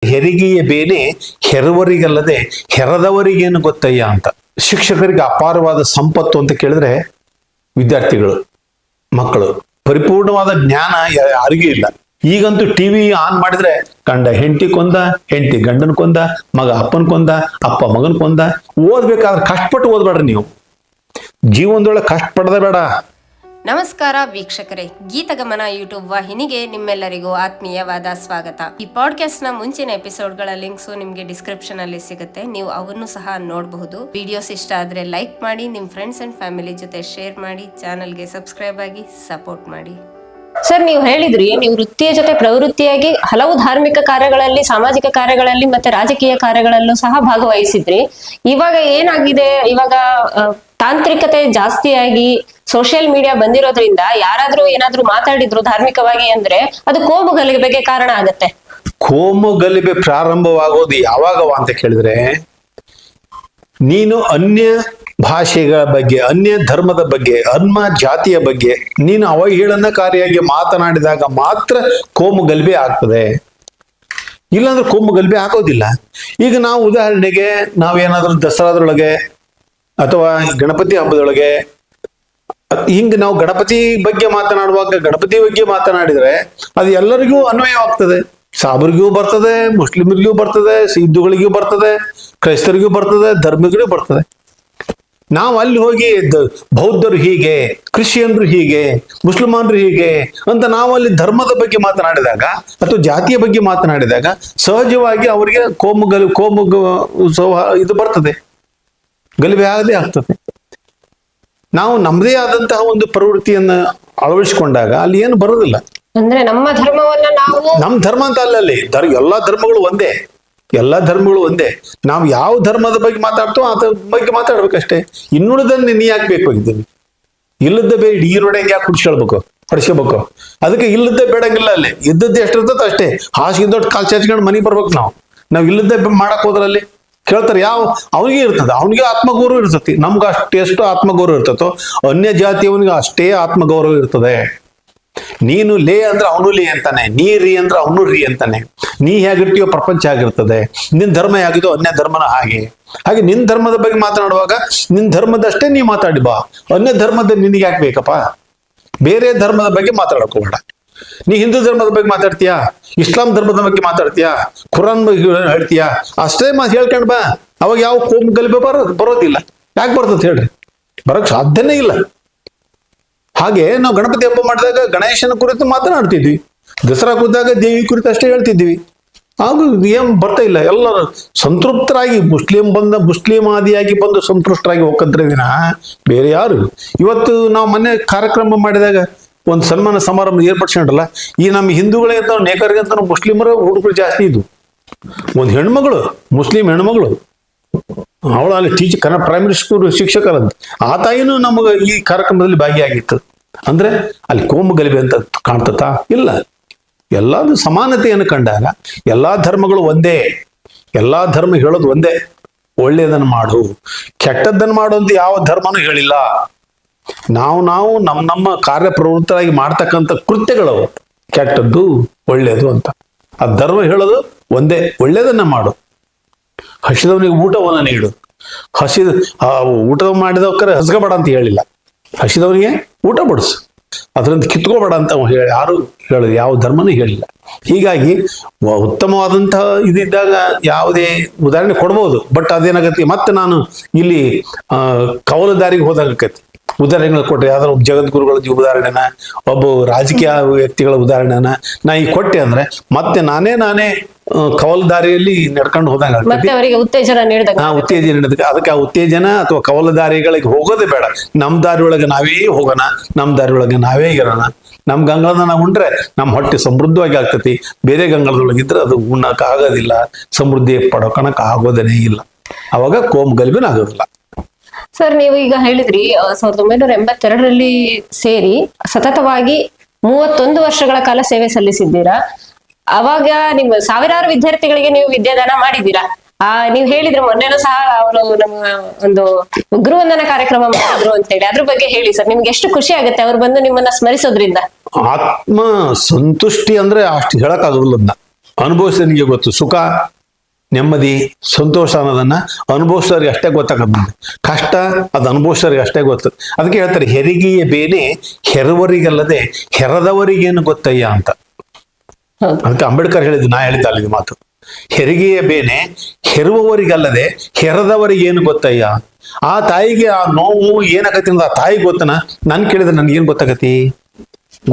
ಹೆರಿಗೆಯ ಬೇನೆ ಹೆರುವರಿಗಲ್ಲದೆ ಹೆರದವರಿಗೇನು ಗೊತ್ತಯ್ಯ ಅಂತ. ಶಿಕ್ಷಕರಿಗೆ ಅಪಾರವಾದ ಸಂಪತ್ತು ಅಂತ ಕೇಳಿದ್ರೆ ವಿದ್ಯಾರ್ಥಿಗಳು, ಮಕ್ಕಳು. ಪರಿಪೂರ್ಣವಾದ ಜ್ಞಾನ ಯಾರಿಗೂ ಇಲ್ಲ. ಈಗಂತೂ ಟಿವಿ ಆನ್ ಮಾಡಿದ್ರೆ ಗಂಡ ಹೆಂಡತಿ ಕೊಂದ, ಹೆಂಡತಿ ಗಂಡನ ಕೊಂದ, ಮಗ ಅಪ್ಪನ ಕೊಂದ, ಅಪ್ಪ ಮಗನ ಕೊಂದ. ಓದ್ಬೇಕಾದ್ರೆ ಕಷ್ಟಪಟ್ಟು ಓದ್ಬೇಡ್ರಿ ನೀವು. ಜೀವನದೊಳಗೆ ಕಷ್ಟಪಡದೆ ಬೇಡ. ನಮಸ್ಕಾರ ವೀಕ್ಷಕರೇ, ಗೀತಗಮನ ಯೂಟ್ಯೂಬ್ ವಾಹಿನಿಗೆ ನಿಮ್ಮೆಲ್ಲರಿಗೂ ಆತ್ಮೀಯವಾದ ಸ್ವಾಗತ. ಈ ಪಾಡ್ಕಾಸ್ಟ್ ನ ಮುಂಚಿನ ಎಪಿಸೋಡ್ಗಳ ಲಿಂಕ್ಸ್ ನಿಮ್ಗೆ ಡಿಸ್ಕ್ರಿಪ್ಷನ್ ಅಲ್ಲಿ ಸಿಗುತ್ತೆ, ನೀವು ಅವನ್ನು ಸಹ ನೋಡಬಹುದು. ವಿಡಿಯೋಸ್ ಇಷ್ಟ ಆದ್ರೆ ಲೈಕ್ ಮಾಡಿ, ನಿಮ್ ಫ್ರೆಂಡ್ಸ್ ಅಂಡ್ ಫ್ಯಾಮಿಲಿ ಜೊತೆ ಶೇರ್ ಮಾಡಿ, ಚಾನಲ್ಗೆ ಸಬ್ಸ್ಕ್ರೈಬ್ ಆಗಿ ಸಪೋರ್ಟ್ ಮಾಡಿ. ಸರ್, ನೀವು ಹೇಳಿದ್ರಿ ನೀವು ವೃತ್ತಿಯ ಜೊತೆ ಪ್ರವೃತ್ತಿಯಾಗಿ ಹಲವು ಧಾರ್ಮಿಕ ಕಾರ್ಯಗಳಲ್ಲಿ, ಸಾಮಾಜಿಕ ಕಾರ್ಯಗಳಲ್ಲಿ ಮತ್ತೆ ರಾಜಕೀಯ ಕಾರ್ಯಗಳಲ್ಲೂ ಸಹ ಭಾಗವಹಿಸಿದ್ರಿ. ಇವಾಗ ಏನಾಗಿದೆ, ಇವಾಗ ತಾಂತ್ರಿಕತೆ ಜಾಸ್ತಿಯಾಗಿ ಸೋಷಿಯಲ್ ಮೀಡಿಯಾ ಬಂದಿರೋದ್ರಿಂದ ಯಾರಾದ್ರೂ ಏನಾದ್ರೂ ಮಾತಾಡಿದ್ರು ಧಾರ್ಮಿಕವಾಗಿ ಅಂದ್ರೆ ಅದು ಕೋಮು ಗಲಭೆಗೆ ಕಾರಣ ಆಗತ್ತೆ. ಕೋಮು ಗಲಭೆ ಪ್ರಾರಂಭವಾಗೋದು ಯಾವಾಗವ ಅಂತ ಕೇಳಿದ್ರೆ, ನೀನು ಅನ್ಯ ಭಾಷೆಗಳ ಬಗ್ಗೆ, ಅನ್ಯ ಧರ್ಮದ ಬಗ್ಗೆ, ಅನ್ಯ ಜಾತಿಯ ಬಗ್ಗೆ ನೀನು ಅವಹೇಳನಕಾರಿಯಾಗಿ ಮಾತನಾಡಿದಾಗ ಮಾತ್ರ ಕೋಮು ಗಲಭೆ ಆಗ್ತದೆ. ಇಲ್ಲಾಂದ್ರೆ ಕೋಮು ಗಲಭೆ ಆಗೋದಿಲ್ಲ. ಈಗ ನಾವು ಉದಾಹರಣೆಗೆ ನಾವೇನಾದ್ರೂ ದಸರಾದೊಳಗೆ ಅಥವಾ ಗಣಪತಿ ಹಬ್ಬದೊಳಗೆ ಹಿಂಗೆ ನಾವು ಗಣಪತಿ ಬಗ್ಗೆ ಮಾತನಾಡುವಾಗ ಗಣಪತಿ ಬಗ್ಗೆ ಮಾತನಾಡಿದ್ರೆ ಅದು ಎಲ್ಲರಿಗೂ ಅನ್ವಯವಾಗ್ತದೆ. ಸಾಬರಿಗೂ ಬರ್ತದೆ, ಮುಸ್ಲಿಮರಿಗೂ ಬರ್ತದೆ, ಹಿಂದೂಗಳಿಗೂ ಬರ್ತದೆ, ಕ್ರೈಸ್ತರಿಗೂ ಬರ್ತದೆ, ಧರ್ಮಿಗಳಿಗೂ ಬರ್ತದೆ. ನಾವು ಅಲ್ಲಿ ಹೋಗಿ ಬೌದ್ಧರು ಹೀಗೆ, ಕ್ರಿಶ್ಚಿಯನ್ರು ಹೀಗೆ, ಮುಸ್ಲಿಮಾನರು ಹೀಗೆ ಅಂತ ನಾವು ಅಲ್ಲಿ ಧರ್ಮದ ಬಗ್ಗೆ ಮಾತನಾಡಿದಾಗ ಅಥವಾ ಜಾತಿಯ ಬಗ್ಗೆ ಮಾತನಾಡಿದಾಗ ಸಹಜವಾಗಿ ಅವರಿಗೆ ಕೋಮು ಇದು ಬರ್ತದೆ, ಗಲಭೆ ಆಗದೆ ಆಗ್ತದೆ. ನಾವು ನಮ್ಮದೇ ಆದಂತಹ ಒಂದು ಪ್ರವೃತ್ತಿಯನ್ನ ಅಳವಡಿಸಿಕೊಂಡಾಗ ಅಲ್ಲಿ ಏನು ಬರೋದಿಲ್ಲ. ಅಂದ್ರೆ ನಮ್ಮ ಧರ್ಮವನ್ನ ನಾವು, ನಮ್ಮ ಧರ್ಮ ಅಂತ ಅಲ್ಲಲ್ಲಿ ಎಲ್ಲಾ ಧರ್ಮಗಳು ಒಂದೇ, ಎಲ್ಲಾ ಧರ್ಮಗಳು ಒಂದೇ. ನಾವು ಯಾವ ಧರ್ಮದ ಬಗ್ಗೆ ಮಾತಾಡ್ತೋ ಅದ್ರ ಬಗ್ಗೆ ಮಾತಾಡ್ಬೇಕಷ್ಟೇ. ಇನ್ನುಳಿದನ್ನ ನೀ ಯಾಕೆ ಬೇಕಾಗಿದ್ದೀವಿ? ಇಲ್ಲದ ಬೇಡ ಈರೊಡೆಗೆ ಯಾಕೆ ಹೊಡಿಸ್ಕೋಬೇಕು? ಅದಕ್ಕೆ ಇಲ್ಲದ್ದೇ ಬೇಡಂಗಿಲ್ಲ. ಅಲ್ಲಿ ಇದ್ದದ್ದು ಎಷ್ಟಿರ್ತದ ಅಷ್ಟೇ. ಹಾಸಿಗೆ ದೊಡ್ಡ ಕಾಲ್ ಚಾಚ್ಕೊಂಡು ಮನೆಗೆ ಬರ್ಬೇಕು. ನಾವು ಇಲ್ಲದ್ದೇ ಮಾಡಕ್ ಹೋದ್ರಲ್ಲಿ ಕೇಳ್ತಾರೆ. ಅವನಿಗೆ ಇರ್ತದೆ, ಅವನಿಗೆ ಆತ್ಮಗೌರವ ಇರ್ತತಿ. ನಮ್ಗೆ ಎಷ್ಟು ಆತ್ಮಗೌರವ ಇರ್ತತೋ ಅನ್ಯ ಜಾತಿಯವನಿಗೆ ಅಷ್ಟೇ ಆತ್ಮಗೌರವ ಇರ್ತದೆ. ನೀನು ಲೇ ಅಂದ್ರೆ ಅವನು ಲೇ ಅಂತಾನೆ, ನೀ ರೀ ಅಂದ್ರೆ ಅವನು ರೀ ಅಂತಾನೆ. ನೀ ಹೇಗಿರ್ತೀಯೋ ಪ್ರಪಂಚ ಆಗಿರ್ತದೆ. ನಿನ್ ಧರ್ಮ ಹೇಗಿದೋ ಅನ್ಯ ಧರ್ಮನ ಹಾಗೆ ನಿನ್ ಧರ್ಮದ ಬಗ್ಗೆ ಮಾತನಾಡುವಾಗ ನಿನ್ ಧರ್ಮದಷ್ಟೇ ನೀ ಮಾತಾಡಿ ಬಾ. ಅನ್ಯ ಧರ್ಮದ ನಿನಗೆ ಯಾಕೆ ಬೇಕಪ್ಪ? ಬೇರೆ ಧರ್ಮದ ಬಗ್ಗೆ ಮಾತಾಡಕ್ ಹೋಗ್ಬೇಡ. ನೀ ಹಿಂದೂ ಧರ್ಮದ ಬಗ್ಗೆ ಮಾತಾಡ್ತೀಯಾ, ಇಸ್ಲಾಂ ಧರ್ಮದ ಬಗ್ಗೆ ಮಾತಾಡ್ತೀಯಾ, ಖುರಾನ್ ಬಗ್ಗೆ ಹೇಳ್ತೀಯಾ, ಅಷ್ಟೇ ಮಾತು ಹೇಳ್ಕೊಂಡ್ ಬಾ. ಅವಾಗ ಯಾವ ಕೋಮು ಗಲಭೆ ಬರೋದಿಲ್ಲ. ಯಾಕೆ ಬರ್ತದೆ ಹೇಳ್ರಿ? ಬರಕ್ ಸಾಧ್ಯನೇ ಇಲ್ಲ. ಹಾಗೆ ನಾವು ಗಣಪತಿ ಹಬ್ಬ ಮಾಡಿದಾಗ ಗಣೇಶನ ಕುರಿತು ಮಾತನಾಡ್ತಿದ್ವಿ, ದಸರಾ ಕುರಿತಾಗ ದೇವಿ ಕುರಿತು ಅಷ್ಟೇ ಹೇಳ್ತಿದ್ವಿ. ಹಾಗೂ ಏನ್ ಬರ್ತಾ ಇಲ್ಲ. ಎಲ್ಲರೂ ಸಂತೃಪ್ತರಾಗಿ ಮುಸ್ಲಿಂ ಆದಿಯಾಗಿ ಬಂದು ಸಂತುಷ್ಟರಾಗಿ ಹೋಗಂದ್ರೆ ವಿನ ಬೇರೆ ಯಾರು. ಇವತ್ತು ನಾವು ಮೊನ್ನೆ ಕಾರ್ಯಕ್ರಮ ಮಾಡಿದಾಗ ಒಂದು ಸನ್ಮಾನ ಸಮಾರಂಭ ಏರ್ಪಡಿಸ್ಕೊಂಡ್ರಲ್ಲ, ಈ ನಮ್ಮ ಹಿಂದೂಗಳಿಗಿಂತ ನೇಕಾರಿಗಿಂತ ಮುಸ್ಲಿಮರ ಹುಡುಗರು ಜಾಸ್ತಿ ಇದ್ವು. ಒಂದು ಹೆಣ್ಮಗಳು, ಮುಸ್ಲಿಂ ಹೆಣ್ಮಗಳು, ಅವಳು ಅಲ್ಲಿ ಕನ್ನಡ ಪ್ರೈಮರಿ ಸ್ಕೂಲ್ ಶಿಕ್ಷಕರಂತ, ಆ ತಾಯಿನೂ ನಮಗೆ ಈ ಕಾರ್ಯಕ್ರಮದಲ್ಲಿ ಭಾಗಿಯಾಗಿತ್ತು. ಅಂದ್ರೆ ಅಲ್ಲಿ ಕೋಮು ಗಲಭೆ ಅಂತ ಕಾಣ್ತತಾ? ಇಲ್ಲ. ಎಲ್ಲಾದು ಸಮಾನತೆಯನ್ನು ಕಂಡಾಗ ಎಲ್ಲಾ ಧರ್ಮಗಳು ಒಂದೇ, ಎಲ್ಲಾ ಧರ್ಮ ಹೇಳೋದು ಒಂದೇ. ಒಳ್ಳೆಯದನ್ನು ಮಾಡು, ಕೆಟ್ಟದ್ದನ್ನು ಮಾಡು ಅಂತ ಯಾವ ಧರ್ಮನೂ ಹೇಳಿಲ್ಲ. ನಾವು ನಮ್ಮ ಕಾರ್ಯಪ್ರವೃತ್ತರಾಗಿ ಮಾಡ್ತಕ್ಕಂಥ ಕೃತ್ಯಗಳು ಕೆಟ್ಟದ್ದು ಒಳ್ಳೆಯದು ಅಂತ. ಆ ಧರ್ಮ ಹೇಳೋದು ಒಂದೇ, ಒಳ್ಳೆಯದನ್ನ ಮಾಡು, ಹಸಿದವನಿಗೆ ಊಟವನ್ನು ನೀಡು. ಊಟ ಮಾಡಿದವಕ್ಕರೆ ಹಸ್ಗಬೇಡ ಅಂತ ಹೇಳಿಲ್ಲ, ಹಸಿದವನಿಗೆ ಊಟ ಬಡಿಸು, ಅದರಿಂದ ಕಿತ್ಕೋಬೇಡ ಅಂತ ಯಾರು ಹೇಳೋದು, ಯಾವ ಧರ್ಮನೂ ಹೇಳಿಲ್ಲ. ಹೀಗಾಗಿ ಉತ್ತಮವಾದಂತಹ ಇದಿದ್ದಾಗ ಯಾವುದೇ ಉದಾಹರಣೆ ಕೊಡ್ಬೋದು. ಬಟ್ ಅದೇನಾಗತ್ತೆ, ಮತ್ತೆ ನಾನು ಇಲ್ಲಿ ಕವಲುದಾರಿಗೆ ಹೋದಾಗತ್ತೆ ಉದಾಹರಣೆಗಳು ಕೊಟ್ಟರೆ, ಯಾವ್ದಾರು ಒಬ್ಬ ಜಗದ್ಗುರುಗಳ ಉದಾಹರಣೆನ, ಒಬ್ಬ ರಾಜಕೀಯ ವ್ಯಕ್ತಿಗಳ ಉದಾಹರಣೆನ ನಾ ಈಗ ಕೊಟ್ಟೆ ಅಂದ್ರೆ ಮತ್ತೆ ನಾನೇ ಕವಲುದಾರಿಯಲ್ಲಿ ನಡ್ಕೊಂಡು ಹೋದಂಗ ಉತ್ತೇಜನ ನೀಡಿದಾಗ ಅದಕ್ಕೆ ಆ ಉತ್ತೇಜನ ಅಥವಾ ಕವಲುದಾರಿಗಳಿಗೆ ಹೋಗೋದೇ ಬೇಡ. ನಮ್ ದಾರಿ ಒಳಗೆ ನಾವೇ ಹೋಗೋಣ, ನಮ್ ದಾರಿ ಒಳಗೆ ನಾವೇ ಇರೋಣ. ನಮ್ ಗಂಗಾಳದ ನಾವು ಉಂಡ್ರೆ ನಮ್ಮ ಹೊಟ್ಟೆ ಸಮೃದ್ಧವಾಗಿ ಆಗ್ತತಿ. ಬೇರೆ ಗಂಗಾಳದೊಳಗಿದ್ರೆ ಅದು ಉಣ್ಣಕ್ ಆಗೋದಿಲ್ಲ, ಸಮೃದ್ಧಿ ಪಡ್ಕೊಳಕ್ ಆಗೋದೇನೇ ಇಲ್ಲ. ಅವಾಗ ಕೋಮು ಗಲಭೆನೂ ಆಗೋದಿಲ್ಲ. ಸರ್, ನೀವು ಈಗ ಹೇಳಿದ್ರಿ 1982ರಲ್ಲಿ ಸೇರಿ ಸತತವಾಗಿ 31 ವರ್ಷಗಳ ಕಾಲ ಸೇವೆ ಸಲ್ಲಿಸಿದ್ದೀರಾ. ಅವಾಗ ನಿಮ್ಮ ಸಾವಿರಾರು ವಿದ್ಯಾರ್ಥಿಗಳಿಗೆ ನೀವು ವಿದ್ಯಾದಾನ ಮಾಡಿದ್ದೀರಾ. ನೀವ್ ಹೇಳಿದ್ರೆ ಮೊನ್ನೆನೂ ಸಹ ಅವರು ನಮ್ಮ ಒಂದು ಗುರುವಂದನ ಕಾರ್ಯಕ್ರಮ ಮಾಡಿದ್ರು ಅಂತ ಹೇಳಿ, ಅದ್ರ ಬಗ್ಗೆ ಹೇಳಿ ಸರ್. ನಿಮ್ಗೆ ಎಷ್ಟು ಖುಷಿ ಆಗುತ್ತೆ ಅವ್ರು ಬಂದು ನಿಮ್ಮನ್ನ ಸ್ಮರಿಸೋದ್ರಿಂದ? ಆತ್ಮ ಸಂತುಷ್ಟಿ ಅಂದ್ರೆ ಅಷ್ಟು ಹೇಳಕ್ ಆಗೋದಿಲ್ಲ. ಅನುಭವಿಸೋನಿಗೆ ಗೊತ್ತು. ಸುಖ, ನೆಮ್ಮದಿ, ಸಂತೋಷ ಅನ್ನೋದನ್ನ ಅನುಭವಿಸೋರಿಗೆ ಅಷ್ಟೇ ಗೊತ್ತಾಗುತ್ತೆ. ಕಷ್ಟ ಅದು ಅನುಭವಿಸೋರಿಗೆ ಅಷ್ಟೇ ಗೊತ್ತು. ಅದಕ್ಕೆ ಹೇಳ್ತಾರೆ, ಹೆರಿಗೆಯ ಬೇನೆ ಹೆರುವರಿಗಲ್ಲದೆ ಹೆರದವರಿಗೇನು ಗೊತ್ತಯ್ಯ ಅಂತ. ಹೌದು. ಅದಕ್ಕೆ ಅಂಬೇಡ್ಕರ್ ಹೇಳಿದ್ದು, ನಾ ಹೇಳಿದ್ದ ಅಲ್ಲಿ ಮಾತು. ಹೆರಿಗೆಯ ಬೇನೆ ಹೆರುವವರಿಗಲ್ಲದೆ ಹೆರದವರಿಗೇನು ಗೊತ್ತಯ್ಯ. ಆ ತಾಯಿಗೆ ಆ ನೋವು ಏನಾಗತ್ತೆ ಅಂತ ಆ ತಾಯಿ ಗೊತ್ತನ, ನನ್ ಕೇಳಿದ್ರೆ ನನ್ಗೇನ್ ಗೊತ್ತಾಗತಿ?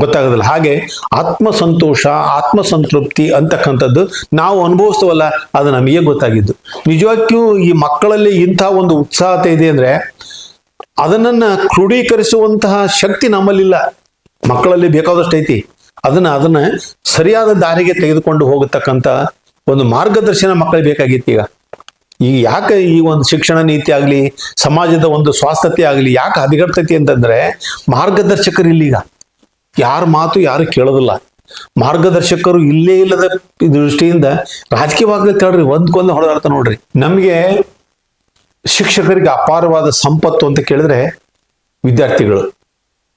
ಗೊತ್ತಾಗೋದಿಲ್ಲ. ಹಾಗೆ ಆತ್ಮ ಸಂತೋಷ, ಆತ್ಮ ಸಂತೃಪ್ತಿ ಅಂತಕ್ಕಂಥದ್ದು ನಾವು ಅನುಭವಿಸ್ತವಲ್ಲ, ಅದು ನಮಗೆ ಗೊತ್ತಾಗಿದ್ದು. ನಿಜವಾಗಿಯೂ ಈ ಮಕ್ಕಳಲ್ಲಿ ಇಂಥ ಒಂದು ಉತ್ಸಾಹತೆ ಇದೆ ಅಂದ್ರೆ ಅದನ್ನ ಕ್ರೋಢೀಕರಿಸುವಂತಹ ಶಕ್ತಿ ನಮ್ಮಲ್ಲಿಲ್ಲ. ಮಕ್ಕಳಲ್ಲಿ ಬೇಕಾದಷ್ಟು ಐತಿ. ಅದನ್ನ ಸರಿಯಾದ ದಾರಿಗೆ ತೆಗೆದುಕೊಂಡು ಹೋಗತಕ್ಕಂಥ ಒಂದು ಮಾರ್ಗದರ್ಶನ ಮಕ್ಕಳಿಗೆ ಬೇಕಾಗಿತ್ತು. ಈಗ ಯಾಕೆ ಈ ಒಂದು ಶಿಕ್ಷಣ ನೀತಿ ಆಗ್ಲಿ, ಸಮಾಜದ ಒಂದು ಸ್ವಾಸ್ಥ್ಯತೆ ಆಗ್ಲಿ ಯಾಕೆ ಹದಗೆಡ್ತೈತಿ ಅಂತಂದ್ರೆ ಮಾರ್ಗದರ್ಶಕರು ಇಲ್ಲೀಗ. ಯಾರ ಮಾತು ಯಾರು ಕೇಳೋದಿಲ್ಲ. ಮಾರ್ಗದರ್ಶಕರು ಇಲ್ಲೇ ಇಲ್ಲದ ದೃಷ್ಟಿಯಿಂದ ರಾಜಕೀಯವಾಗಿ ಹೇಳ್ರಿ ಒಂದ್ಕೊಂದು ಹೊಡೆದಾಡ್ತ ನೋಡ್ರಿ. ನಮಗೆ ಶಿಕ್ಷಕರಿಗೆ ಅಪಾರವಾದ ಸಂಪತ್ತು ಅಂತ ಕೇಳಿದ್ರೆ ವಿದ್ಯಾರ್ಥಿಗಳು,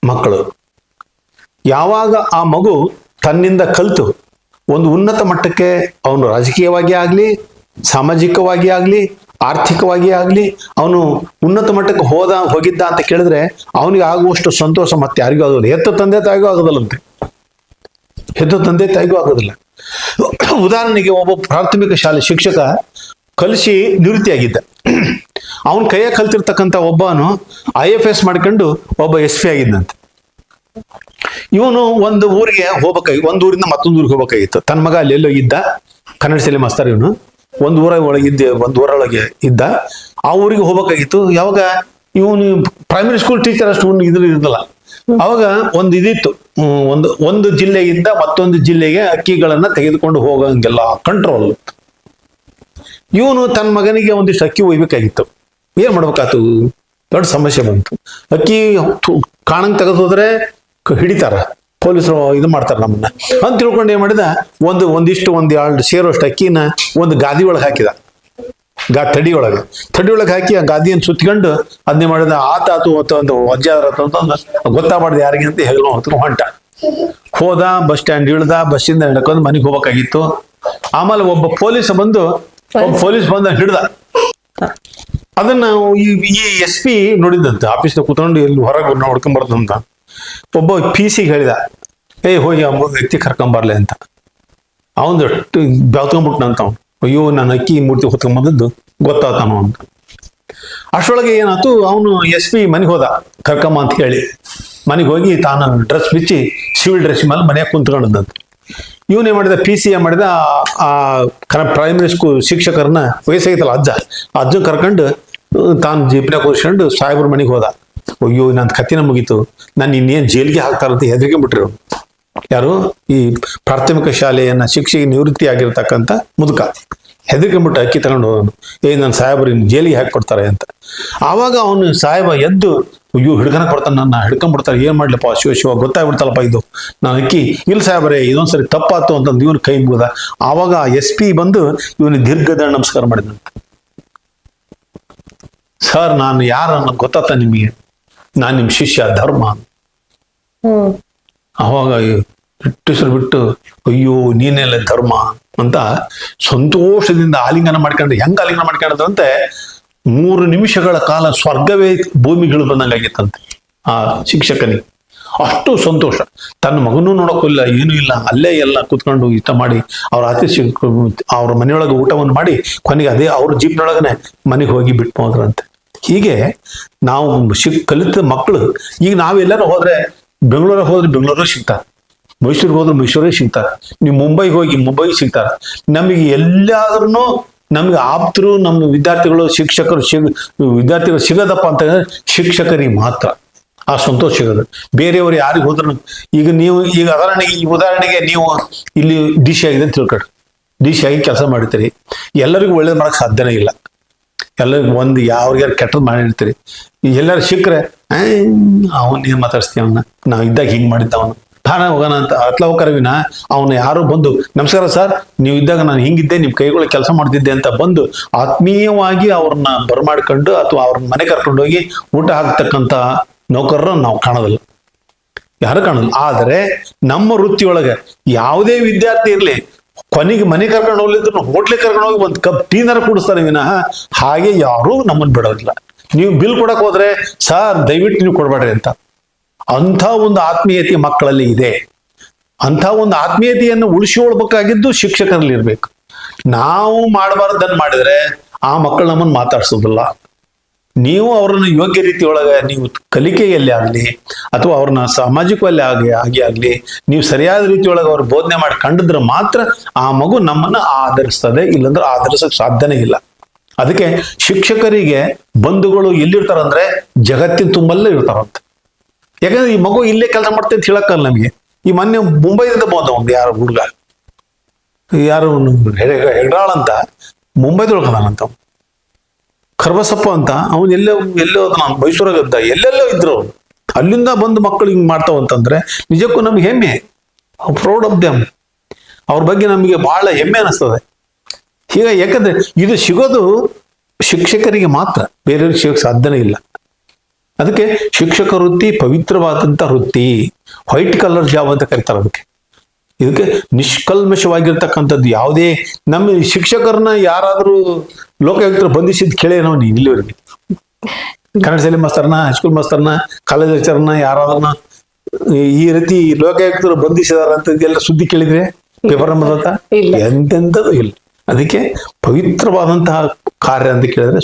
ಮಕ್ಕಳು. ಯಾವಾಗ ಆ ಮಗು ತನ್ನಿಂದ ಕಲಿತು ಒಂದು ಉನ್ನತ ಮಟ್ಟಕ್ಕೆ ಅವನು ರಾಜಕೀಯವಾಗಿ ಆಗ್ಲಿ, ಸಾಮಾಜಿಕವಾಗಿ ಆಗ್ಲಿ, ಆರ್ಥಿಕವಾಗಿ ಆಗ್ಲಿ ಅವನು ಉನ್ನತ ಮಟ್ಟಕ್ಕೆ ಹೋಗಿದ್ದ ಅಂತ ಕೇಳಿದ್ರೆ ಅವನಿಗೆ ಆಗುವಷ್ಟು ಸಂತೋಷ ಮತ್ತೆ ಯಾರಿಗೂ ಆಗೋದಿಲ್ಲ. ಹೆತ್ತ ತಂದೆ ತಾಯಿಗೂ ಆಗೋದಿಲ್ಲಂತೆ. ಹೆತ್ತ ತಂದೆ ತಾಯಿಗೂ ಆಗೋದಿಲ್ಲ. ಉದಾಹರಣೆಗೆ ಒಬ್ಬ ಪ್ರಾಥಮಿಕ ಶಾಲೆ ಶಿಕ್ಷಕ ಕಲಿಸಿ ನಿವೃತ್ತಿಯಾಗಿದ್ದ. ಅವನ ಕೈಯಾಗ ಕಲ್ತಿರ್ತಕ್ಕಂಥ ಒಬ್ಬನು IFS ಮಾಡ್ಕೊಂಡು ಒಬ್ಬ SP ಆಗಿದ್ದಂತೆ. ಇವನು ಒಂದು ಊರಿಗೆ ಹೋಗ್ಬೇಕಾಗಿ, ಒಂದು ಊರಿಂದ ಮತ್ತೊಂದು ಊರಿಗೆ ಹೋಗ್ಬೇಕಾಗಿತ್ತು. ತನ್ನ ಮಗ ಅಲ್ಲೆಲ್ಲೋ ಇದ್ದ, ಕನ್ನಡ ಶಾಲೆ ಮಾಸ್ತರ್. ಇವನು ಒಂದು ಊರೊಳಗೆ ಇದ್ದ. ಆ ಊರಿಗೆ ಹೋಗ್ಬೇಕಾಗಿತ್ತು. ಯಾವಾಗ ಇವನು ಪ್ರೈಮರಿ ಸ್ಕೂಲ್ ಟೀಚರ್ ಅಷ್ಟು ಇದಿಲ್ಲ. ಅವಾಗ ಒಂದು ಇದಿತ್ತು, ಒಂದು ಜಿಲ್ಲೆಯಿಂದ ಮತ್ತೊಂದು ಜಿಲ್ಲೆಗೆ ಅಕ್ಕಿಗಳನ್ನ ತೆಗೆದುಕೊಂಡು ಹೋಗಂಗೆಲ್ಲ ಕಂಟ್ರೋಲ್. ಇವನು ತನ್ನ ಮಗನಿಗೆ ಒಂದಿಷ್ಟು ಅಕ್ಕಿ ಒಯ್ಬೇಕಾಗಿತ್ತು. ಏನ್ ಮಾಡ್ಬೇಕಾತು? ದೊಡ್ಡ ಸಮಸ್ಯೆ ಬಂತು. ಅಕ್ಕಿ ಕಾಣಂಗ್ ತೆಗೆದು ಹೋದ್ರೆ ಹಿಡಿತಾರ, ಪೊಲೀಸರು ಇದು ಮಾಡ್ತಾರೆ ನಮ್ಮನ್ನ ಅಂತ ತಿಳ್ಕೊಂಡು ಏನ್ ಮಾಡಿದ, ಒಂದ್ ಎರಡು ಸೇರೋಷ್ಟು ಅಕ್ಕಿನ ಒಂದು ಗಾದಿ ಒಳಗೆ ಹಾಕಿದ. ತಡಿಯೊಳಗೆ ಹಾಕಿ ಆ ಗಾದಿಯನ್ನು ಸುತ್ಕೊಂಡು ಅದನ್ನೇ ಮಾಡಿದ. ಆತಾತು ಒಂದು ವಜ್ಜಾದ್ರ ಗೊತ್ತಾಗ್ಬಾರ್ದು ಯಾರಿಗೆ ಅಂತ ಹೆಗಲು ಹೊಂಟ. ಹೋದ, ಬಸ್ ಸ್ಟ್ಯಾಂಡ್ ಇಳ್ದ, ಬಸ್ಸಿಂದ ನಡ್ಕೊಂಡು ಮನೆಗೆ ಹೋಗ್ಬೇಕಾಗಿತ್ತು. ಆಮೇಲೆ ಒಬ್ಬ ಪೊಲೀಸ್ ಬಂದು ಹಿಡ್ದ. ಅದನ್ನ ಈ SP ನೋಡಿದಂತೆ, ಆಫೀಸ್ನ ಕೂತ್ಕೊಂಡು ಎಲ್ಲಿ ಹೊರಗೆ ನೋಡ್ಕೊಂಬಾರ್ದಂತ. ಒಬ್ಬ PC ಹೇಳಿದ, ಹೋಗಿ ಆ ವ್ಯಕ್ತಿ ಕರ್ಕೊಂಬರ್ಲೆ ಅಂತ. ಅವನು ಬೆಳ್ಕೊಂಡ್ಬಿಟ್ನಂತ. ಅವನು, ಅಯ್ಯೋ ನಾನು ಅಕ್ಕಿ ಮೂರ್ತಿ ಹೊತ್ಕೊಂಬಂದದ್ದು ಗೊತ್ತಾತಾನು ಅಂತ. ಅಷ್ಟರೊಳಗೆ ಏನಾಯ್ತು, ಅವನು SP ಮನೆಗೆ ಹೋದ, ಕರ್ಕಮ್ಮ ಅಂತ ಹೇಳಿ. ಮನೆಗೆ ಹೋಗಿ ತಾನು ಡ್ರೆಸ್ ಬಿಚ್ಚಿ ಸಿವಿಲ್ ಡ್ರೆಸ್ ಮೇಲೆ ಮನೆಯಾಗ ಕುಂತ್ಕೊಂಡಂತ. ಇವನೇ ಮಾಡಿದ, PC ಮಾಡಿದ, ಆ ಪ್ರೈಮರಿ ಸ್ಕೂಲ್ ಶಿಕ್ಷಕರನ್ನ, ವಯಸ್ಸಾಗಿತ್ತಲ್ಲ ಅಜ್ಜ ಕರ್ಕೊಂಡು ತಾನು ಜೀಪ್ನಾಗ ಕೂರಿಸ್ಕೊಂಡು ಸಾಹೇಬ್ರ ಮನೆಗೆ ಹೋದ. ಅಯ್ಯೋ ನನ್ನ ಕತ್ತಿನ ಮುಗೀತು, ನಾನು ಇನ್ನೇನು ಜೈಲಿಗೆ ಹಾಕ್ತಾರಂತ ಹೆದರಿಕೆ ಬಿಟ್ರು. ಯಾರು? ಈ ಪ್ರಾಥಮಿಕ ಶಾಲೆಯನ್ನ ಶಿಕ್ಷೆಗೆ ನಿವೃತ್ತಿ ಆಗಿರ್ತಕ್ಕಂಥ ಮುದುಕ ಹೆದರ್ಕೊಂಡ್ಬಿಟ್ಟು ಅಕ್ಕಿ ತಗೊಂಡು ಹೋದನು. ನನ್ನ ಸಾಹೇಬ್ರು ಇನ್ನು ಜೈಲಿಗೆ ಹಾಕಿ ಕೊಡ್ತಾರೆ ಅಂತ. ಆವಾಗ ಅವನು ಸಾಹೇಬ ಎದ್ದು, ಅಯ್ಯೋ ಹಿಡ್ಕನ ಕೊಡ್ತಾನೆ, ನನ್ನ ಹಿಡ್ಕೊಂಡ್ಬಿಡ್ತಾರೆ, ಏನ್ ಮಾಡ್ಲಪ್ಪ, ಶಿವ ಗೊತ್ತಾಗ್ಬಿಡ್ತಲ್ಲಪ್ಪ ಇದು ನಾನು ಅಕ್ಕಿ. ಇಲ್ಲ ಸಾಹೇಬ್ರೆ, ಇದೊಂದ್ಸರಿ ತಪ್ಪಾತು ಅಂತಂದು ಇವನು ಕೈ ಮುಗಿದ. ಆವಾಗ SP ಬಂದು ಇವನಿಗೆ ದೀರ್ಘದ ನಮಸ್ಕಾರ ಮಾಡಿದಂತೆ. ಸರ್, ನಾನು ಯಾರನ್ನ ಗೊತ್ತಾತ ನಿಮಗೆ? ನಾನು ನಿಮ್ಮ ಶಿಷ್ಯ ಧರ್ಮ. ಅವಾಗ ಬಿಟ್ಟು ಅಯ್ಯೋ ನೀನೆಲ್ಲ ಧರ್ಮ ಅಂತ ಸಂತೋಷದಿಂದ ಆಲಿಂಗನ ಮಾಡ್ಕೊಂಡು, ಹೆಂಗ ಆಲಿಂಗನ ಮಾಡ್ಕೊಂಡಂತೆ 3 ನಿಮಿಷಗಳ ಕಾಲ ಸ್ವರ್ಗವೇ ಭೂಮಿಗಳು ಬಂದಂಗಾಗಿತ್ತಂತೆ ಆ ಶಿಕ್ಷಕನಿಗೆ. ಅಷ್ಟು ಸಂತೋಷ. ತನ್ನ ಮಗನೂ ನೋಡೋಕ್ಕಿಲ್ಲ, ಏನೂ ಇಲ್ಲ, ಅಲ್ಲೇ ಎಲ್ಲ ಕೂತ್ಕೊಂಡು ಇಷ್ಟ ಮಾಡಿ ಅವ್ರ ಮನೆಯೊಳಗೆ ಊಟವನ್ನು ಮಾಡಿ ಕೊನೆಗೆ ಅದೇ ಅವ್ರ ಜೀಪ್ನೊಳಗನೆ ಮನೆಗೆ ಹೋಗಿ ಬಿಟ್ಟು ಹೋದ್ರಂತೆ. ಹೀಗೆ ನಾವು ಕಲಿತ ಮಕ್ಕಳು, ಈಗ ನಾವೆಲ್ಲರೂ ಹೋದ್ರೆ, ಬೆಂಗಳೂರಿಗೆ ಹೋದ್ರೆ ಬೆಂಗಳೂರು ಸಿಗ್ತಾರೆ, ಮೈಸೂರಿಗೆ ಹೋದ್ರೆ ಮೈಸೂರೇ ಸಿಗ್ತಾರೆ, ನೀವು ಮುಂಬೈಗೆ ಹೋಗಿ ಮುಂಬೈ ಸಿಗ್ತಾರೆ. ನಮಗೆ ಎಲ್ಲಾದ್ರೂ ನಮ್ಗೆ ಆಪ್ತರು, ನಮ್ಮ ವಿದ್ಯಾರ್ಥಿಗಳು ವಿದ್ಯಾರ್ಥಿಗಳು ಸಿಗೋದಪ್ಪ ಅಂತಂದ್ರೆ ಶಿಕ್ಷಕರಿಗೆ ಮಾತ್ರ ಆ ಸಂತೋಷ ಸಿಗೋದು. ಬೇರೆಯವರು ಯಾರಿಗೆ ಹೋದ್ರು, ಈಗ ಉದಾಹರಣೆಗೆ ನೀವು ಇಲ್ಲಿ DC ಆಗಿದೆ ಅಂತ ತಿಳ್ಕೊಳ್ರಿ, DC ಆಗಿ ಕೆಲಸ ಮಾಡ್ತೀರಿ, ಎಲ್ಲರಿಗೂ ಒಳ್ಳೇದು ಮಾಡಕ್ ಸಾಧ್ಯನೇ ಇಲ್ಲ. ಎಲ್ಲರಿಗೂ ಯಾವ್ರಿಗಾರು ಕೆಟ್ಟದ್ದು ಮಾಡಿರ್ತೀರಿ. ಎಲ್ಲರೂ ಸಿಕ್ಕರೆ ಅವನೇನು ಮಾತಾಡ್ಸ್ತೀವಿ, ಅವನ್ನ ನಾವು ಇದ್ದಾಗ ಹಿಂಗೆ ಮಾಡಿದ್ದ ಅವನು, ತಾನ ಹೋಗೋಣ ಅಂತ ಅತ್ಲವಕರವಿನ ಅವನು ಯಾರು ಬಂದು, ನಮಸ್ಕಾರ ಸರ್, ನೀವು ಇದ್ದಾಗ ನಾನು ಹಿಂಗಿದ್ದೆ, ನಿಮ್ಮ ಕೈಗಳು ಕೆಲಸ ಮಾಡ್ತಿದ್ದೆ ಅಂತ ಬಂದು ಆತ್ಮೀಯವಾಗಿ ಅವ್ರನ್ನ ಬರಮಾಡ್ಕೊಂಡು ಅಥವಾ ಅವ್ರನ್ನ ಮನೆ ಕರ್ಕೊಂಡು ಹೋಗಿ ಊಟ ಹಾಕ್ತಕ್ಕಂಥ ನೌಕರರನ್ನು ನಾವು ಕಾಣೋದಿಲ್ಲ, ಯಾರು ಕಾಣೋದಿಲ್ಲ. ಆದರೆ ನಮ್ಮ ವೃತ್ತಿಯೊಳಗೆ ಯಾವುದೇ ವಿದ್ಯಾರ್ಥಿ ಇರಲಿ, ಕೊನೆಗೆ ಮನೆ ಕರ್ಕೊಂಡು ಹೋಗ್ಲಿದ್ರು ಹೋಟ್ಲಿಗೆ ಕರ್ಕೊಂಡು ಹೋಗಿ ಒಂದು ಕಪ್ ಟೀನರ ಕುಡಿಸ್ತಾರೆ ವಿನಃ ಹಾಗೆ ಯಾರೂ ನಮ್ಮನ್ನು ಬಿಡೋದಿಲ್ಲ. ನೀವು ಬಿಲ್ ಕೊಡಕ್ ಹೋದ್ರೆ ಸರ್ ದಯವಿಟ್ಟು ನೀವು ಕೊಡ್ಬೇಡ್ರಿ ಅಂತ. ಅಂಥ ಒಂದು ಆತ್ಮೀಯತೆ ಮಕ್ಕಳಲ್ಲಿ ಇದೆ. ಅಂಥ ಒಂದು ಆತ್ಮೀಯತೆಯನ್ನು ಉಳಿಸಿಕೊಳ್ಬೇಕಾಗಿದ್ದು ಶಿಕ್ಷಕರಲ್ಲಿ ಇರ್ಬೇಕು. ನಾವು ಮಾಡಬಾರ್ದನ್ನು ಮಾಡಿದ್ರೆ ಆ ಮಕ್ಕಳು ನಮ್ಮನ್ನು ಮಾತಾಡ್ಸೋದಿಲ್ಲ. ನೀವು ಅವ್ರನ್ನ ಯೋಗ್ಯ ರೀತಿಯೊಳಗೆ ನೀವು ಕಲಿಕೆಯಲ್ಲಿ ಆಗಲಿ ಅಥವಾ ಅವ್ರನ್ನ ಸಾಮಾಜಿಕವಾಗಿ ಆಗಲಿ ನೀವು ಸರಿಯಾದ ರೀತಿಯೊಳಗೆ ಅವ್ರ ಬೋಧನೆ ಮಾಡಿ ಕಂಡಿದ್ರೆ ಮಾತ್ರ ಆ ಮಗು ನಮ್ಮನ್ನ ಆಧರಿಸ್ತದೆ, ಇಲ್ಲಂದ್ರೆ ಆಧರಿಸಕ್ ಸಾಧ್ಯನೇ ಇಲ್ಲ. ಅದಕ್ಕೆ ಶಿಕ್ಷಕರಿಗೆ ಬಂಧುಗಳು ಎಲ್ಲಿರ್ತಾರಂದ್ರೆ ಜಗತ್ತಿನ ತುಂಬಲ್ಲ ಇರ್ತಾರಂತ. ಯಾಕಂದ್ರೆ ಈ ಮಗು ಇಲ್ಲೇ ಕೆಲಸ ಮಾಡ್ತೇವೆ ಅಂತ ಹೇಳಕ್ಕಲ್ಲ ನಮಗೆ. ಈ ಮೊನ್ನೆ ಮುಂಬೈದಿಂದ ಬಂದ ಒಂದು ಯಾರು ಹುಡುಗ, ಯಾರು ಹೆಗ್ರಾಳ್ ಅಂತ ಮುಂಬೈದೊಳಗದಾನಂತ, ಖರ್ಬಸಪ್ಪ ಅಂತ ಅವನು ಎಲ್ಲೋ ನಾನು ಮೈಸೂರಾಗದ್ದ ಎಲ್ಲೆಲ್ಲೋ ಇದ್ರು ಅವ್ರು. ಅಲ್ಲಿಂದ ಬಂದು ಮಕ್ಕಳು ಹಿಂಗ್ ಮಾಡ್ತಾವಂತಂದ್ರೆ ನಿಜಕ್ಕೂ ನಮ್ಗೆ ಹೆಮ್ಮೆ, ಪ್ರೌಡ್ ಆಫ್ ದೆಮ್. ಅವ್ರ ಬಗ್ಗೆ ನಮಗೆ ಬಹಳ ಹೆಮ್ಮೆ ಅನಿಸ್ತದೆ. ಹೀಗೆ ಯಾಕಂದ್ರೆ ಇದು ಸಿಗೋದು ಶಿಕ್ಷಕರಿಗೆ ಮಾತ್ರ, ಬೇರೆಯವ್ರಿಗೆ ಸಿಗೋಕ್ಕೆ ಸಾಧ್ಯನೇ ಇಲ್ಲ. ಅದಕ್ಕೆ ಶಿಕ್ಷಕ ವೃತ್ತಿ ಪವಿತ್ರವಾದಂಥ ವೃತ್ತಿ, ವೈಟ್ ಕಲರ್ ಜಾಬ್ ಅಂತ ಕರೀತಾರೆ ಅದಕ್ಕೆ. ಇದಕ್ಕೆ ನಿಷ್ಕಲ್ಮಶವಾಗಿರ್ತಕ್ಕಂಥದ್ದು ಯಾವುದೇ ನಮ್ಮ ಶಿಕ್ಷಕರನ್ನ ಯಾರಾದರೂ ಲೋಕಾಯುಕ್ತರು ಬಂಧಿಸಿದ್ ಕೇಳೇ ನಾವು ಇಲ್ಲಿವರೆಗೆ. ಕನ್ನಡ ಶಾಲೆ ಮಾಸ್ತರ್ನ, ಹೈಸ್ಕೂಲ್ ಮಾಸ್ತರ್ನ, ಕಾಲೇಜ್ ಲೆಕ್ಚರ್ನ ಯಾರಾದ್ರನ್ನ ಈ ರೀತಿ ಲೋಕಾಯುಕ್ತರು ಬಂಧಿಸಿದಾರ ಅಂತ ಎಲ್ಲ ಸುದ್ದಿ ಕೇಳಿದ್ರೆ ಪೇಪರ್ ನಂಬರ್ ಎಂತೆಂಥದ್ದು ಇಲ್ಲ. ಅದಕ್ಕೆ ಪವಿತ್ರವಾದಂತಹ ಕಾರ್ಯ ಅಂತ ಕೇಳಿದ್ರೆ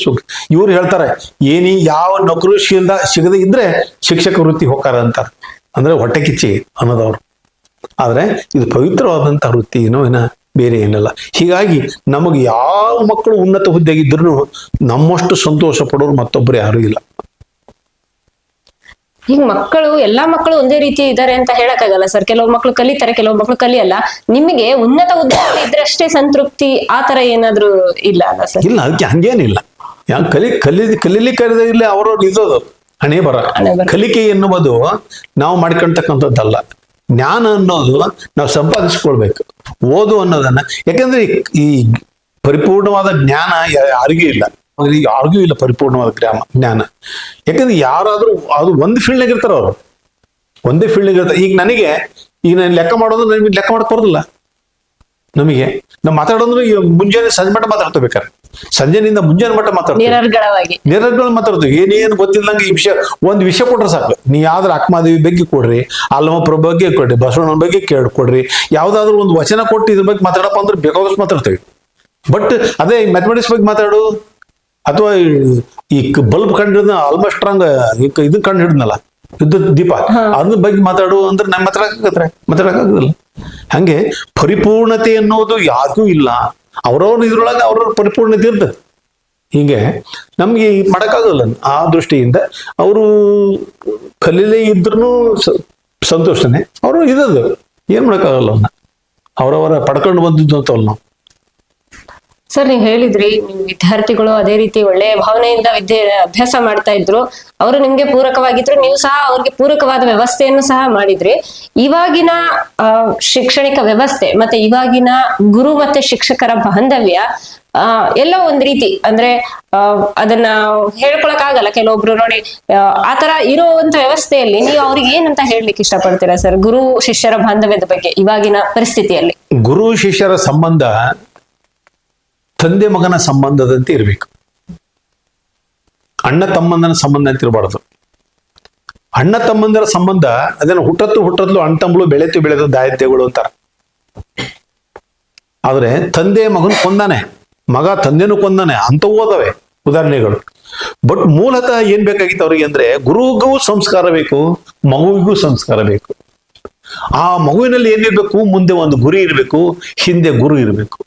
ಇವ್ರು ಹೇಳ್ತಾರೆ ಏನಿ ಯಾವ ನೌಕರಿ ಸಿಗದೆ ಇದ್ರೆ ಶಿಕ್ಷಕ ವೃತ್ತಿ ಹೋಗ್ತಾರ ಅಂತಾರೆ. ಅಂದ್ರೆ ಹೊಟ್ಟೆ ಕಿಚ್ಚಿ ಅನ್ನೋದವ್ರು. ಆದ್ರೆ ಇದು ಪವಿತ್ರವಾದಂತಹ ವೃತ್ತಿ, ಏನೋ ಬೇರೆ ಏನಲ್ಲ. ಹೀಗಾಗಿ ನಮಗೆ ಯಾವ ಮಕ್ಕಳು ಉನ್ನತ ಹುದ್ದೆಗಿದ್ರು ನಮ್ಮಷ್ಟು ಸಂತೋಷ ಪಡೋರು ಮತ್ತೊಬ್ರು ಯಾರು ಇಲ್ಲ. ಈಗ ಮಕ್ಕಳು ಎಲ್ಲಾ ಮಕ್ಕಳು ಒಂದೇ ರೀತಿ ಇದ್ದಾರೆ ಅಂತ ಹೇಳಕ್ಕಾಗಲ್ಲ ಸರ್. ಕೆಲವು ಮಕ್ಕಳು ಕಲಿತಾರೆ, ಕೆಲವು ಮಕ್ಕಳು ಕಲಿಯಲ್ಲ. ನಿಮಗೆ ಉನ್ನತ ಹುದ್ದೆ ಇದ್ರಷ್ಟೇ ಸಂತೃಪ್ತಿ ಆತರ ಏನಾದ್ರು ಇಲ್ಲ ಅಲ್ಲ ಸರ್? ಇಲ್ಲ, ಅದಕ್ಕೆ ಹಂಗೇನಿಲ್ಲ. ಕಲೀಲಿಕ್ಕೆ ಇಲ್ಲ, ಅವರವ್ರು ಇರೋದು ಹಣೆ ಬರ. ಕಲಿಕೆ ಎನ್ನುವುದು ನಾವು ಮಾಡ್ಕೊಳ್ತಕ್ಕಂಥದ್ದಲ್ಲ. ಜ್ಞಾನ ಅನ್ನೋದು ನಾವು ಸಂಪಾದಿಸ್ಕೊಳ್ಬೇಕು. ಓದು ಅನ್ನೋದನ್ನ, ಯಾಕಂದ್ರೆ ಈ ಪರಿಪೂರ್ಣವಾದ ಜ್ಞಾನ ಯಾರಿಗೂ ಇಲ್ಲ, ಯಾರಿಗೂ ಇಲ್ಲ ಪರಿಪೂರ್ಣವಾದ ಜ್ಞಾನ. ಯಾಕಂದ್ರೆ ಯಾರಾದ್ರೂ ಅದು ಒಂದು ಫೀಲ್ಡ್ನಾಗ ಇರ್ತಾರ, ಅವರು ಒಂದೇ ಫೀಲ್ಡ್ನಾಗ ಇರ್ತಾರೆ. ಈಗ ನಾನು ಲೆಕ್ಕ ಮಾಡೋದು ನಮಗೆ ಲೆಕ್ಕ ಮಾಡಕ್ ಬರೋದಿಲ್ಲ. ನಮಗೆ ನಾವು ಮಾತಾಡೋದ್ರೆ ಮುಂಜಾನೆ ಸಂಜೆ ಮಟ್ಟ ಮಾತಾಡ್ತಬೇಕಾರೆ, ಸಂಜೆನಿಂದ ಮುಂಜಾನೆ ಮಟ್ಟ ಮಾತಾಡ್ತೀವಿ, ನಿರರ್ಗಳ ಮಾತಾಡ್ತೀವಿ. ಏನೇನು ಗೊತ್ತಿಲ್ಲಂಗೆ ಈ ಒಂದು ವಿಷಯ ಕೊಟ್ರೆ ಸಾಕು. ನೀ ಯಾವ್ದಾರು ಅಕ್ಕಮಾದೇವಿ ಬಗ್ಗೆ ಕೊಡ್ರಿ, ಅಲ್ಲಮಪ್ರ ಬಗ್ಗೆ ಕೊಡ್ರಿ, ಬಸವಣ್ಣನ ಬಗ್ಗೆ ಕೊಡ್ರಿ, ಯಾವ್ದಾದ್ರು ಒಂದು ವಚನ ಕೊಟ್ಟು ಇದ್ರ ಬಗ್ಗೆ ಮಾತಾಡಪ್ಪ ಅಂದ್ರೆ ಬೇಕಾದಷ್ಟು ಮಾತಾಡ್ತೇವೆ. ಬಟ್ ಅದೇ ಮ್ಯಾಥಮೆಟಿಕ್ಸ್ ಬಗ್ಗೆ ಮಾತಾಡು, ಅಥವಾ ಈ ಬಲ್ಬ್ ಕಂಡು ಹಿಡಿದ ಆಲ್ಮೋಸ್ಟ್ರಾಂಗ್ ಇದನ್ನ ಕಂಡು ಹಿಡಿದ್ನಲ್ಲ ವಿದ್ಯುತ್ ದೀಪ, ಅದ್ರ ಬಗ್ಗೆ ಮಾತಾಡು ಅಂದ್ರೆ ನಾನು ಮಾತಾಡಕ್ಕಾಗಲ್ಲ. ಹಂಗೆ ಪರಿಪೂರ್ಣತೆ ಅನ್ನೋದು ಯಾರಿಗೂ ಇಲ್ಲ. ಅವ್ರವ್ರ ಇದ್ರೊಳಗೆ ಅವ್ರವ್ರ ಪರಿಪೂರ್ಣತೆ ಇರ್ತದೆ. ಹೀಗೆ ನಮ್ಗೆ ಮಾಡಕ್ಕಾಗಲ್ಲ. ಆ ದೃಷ್ಟಿಯಿಂದ ಅವರು ಕಲೀಲೇ ಇದ್ರೂ ಸಂತೋಷನೇ, ಅವರು ಇದ್ದದ್ದು ಏನ್ ಮಾಡಕ್ಕಾಗಲ್ಲ. ಅವನ್ನ ಅವರವರ ಪಡ್ಕೊಂಡು ಬಂದಿದ್ದು ಅಂತವಲ್ಲ ನಾವು. ಸರ್, ನೀವು ಹೇಳಿದ್ರಿ ನಿಮ್ ವಿದ್ಯಾರ್ಥಿಗಳು ಅದೇ ರೀತಿ ಒಳ್ಳೆಯ ಭಾವನೆಯಿಂದ ಅಭ್ಯಾಸ ಮಾಡ್ತಾ ಇದ್ರು, ಅವರು ನಿಮ್ಗೆ ಪೂರಕವಾಗಿದ್ರು, ನೀವು ಸಹ ಅವ್ರಿಗೆ ಪೂರಕವಾದ ವ್ಯವಸ್ಥೆಯನ್ನು ಸಹ ಮಾಡಿದ್ರಿ. ಇವಾಗಿನ ಶೈಕ್ಷಣಿಕ ವ್ಯವಸ್ಥೆ ಮತ್ತೆ ಇವಾಗಿನ ಗುರು ಮತ್ತೆ ಶಿಕ್ಷಕರ ಬಾಂಧವ್ಯ ಎಲ್ಲೋ ಒಂದ್ ರೀತಿ ಅಂದ್ರೆ ಅದನ್ನ ಹೇಳ್ಕೊಳಕ್ ಆಗಲ್ಲ. ಕೆಲವೊಬ್ರು ನೋಡಿ ಆತರ ಇರುವಂತ ವ್ಯವಸ್ಥೆಯಲ್ಲಿ ನೀವು ಅವ್ರಿಗೆ ಏನಂತ ಹೇಳ್ಲಿಕ್ಕೆ ಇಷ್ಟಪಡ್ತೀರಾ ಸರ್, ಗುರು ಶಿಷ್ಯರ ಬಾಂಧವ್ಯದ ಬಗ್ಗೆ ಇವಾಗಿನ ಪರಿಸ್ಥಿತಿಯಲ್ಲಿ? ಗುರು ಶಿಷ್ಯರ ಸಂಬಂಧ ತಂದೆ ಮಗನ ಸಂಬಂಧದಂತೆ ಇರಬೇಕು. ಅಣ್ಣ ತಮ್ಮಂದನ ಸಂಬಂಧ ಅಂತ ಇರಬಾರ್ದು. ಅಣ್ಣ ತಮ್ಮಂದರ ಸಂಬಂಧ ಅದನ್ನು ಹುಟ್ಟತ್ಲು ಅಣ್ಣ ತಮ್ಮಳು ಬೆಳೆದು ದಾಯತ್ಯಗಳು ಅಂತಾರ. ಆದ್ರೆ ತಂದೆ ಮಗನ ಕೊಂದಾನೆ, ಮಗ ತಂದೆನೂ ಕೊಂದಾನೆ ಅಂತವೂ ಅದಾವೆ ಉದಾಹರಣೆಗಳು. ಬಟ್ ಮೂಲತಃ ಏನ್ ಬೇಕಾಗಿತ್ತು ಅವ್ರಿಗೆ ಅಂದ್ರೆ ಗುರುಗೂ ಸಂಸ್ಕಾರ ಬೇಕು, ಮಗುವಿಗೂ ಸಂಸ್ಕಾರ ಬೇಕು. ಆ ಮಗುವಿನಲ್ಲಿ ಏನಿರ್ಬೇಕು, ಮುಂದೆ ಒಂದು ಗುರಿ ಇರಬೇಕು, ಹಿಂದೆ ಗುರು ಇರಬೇಕು.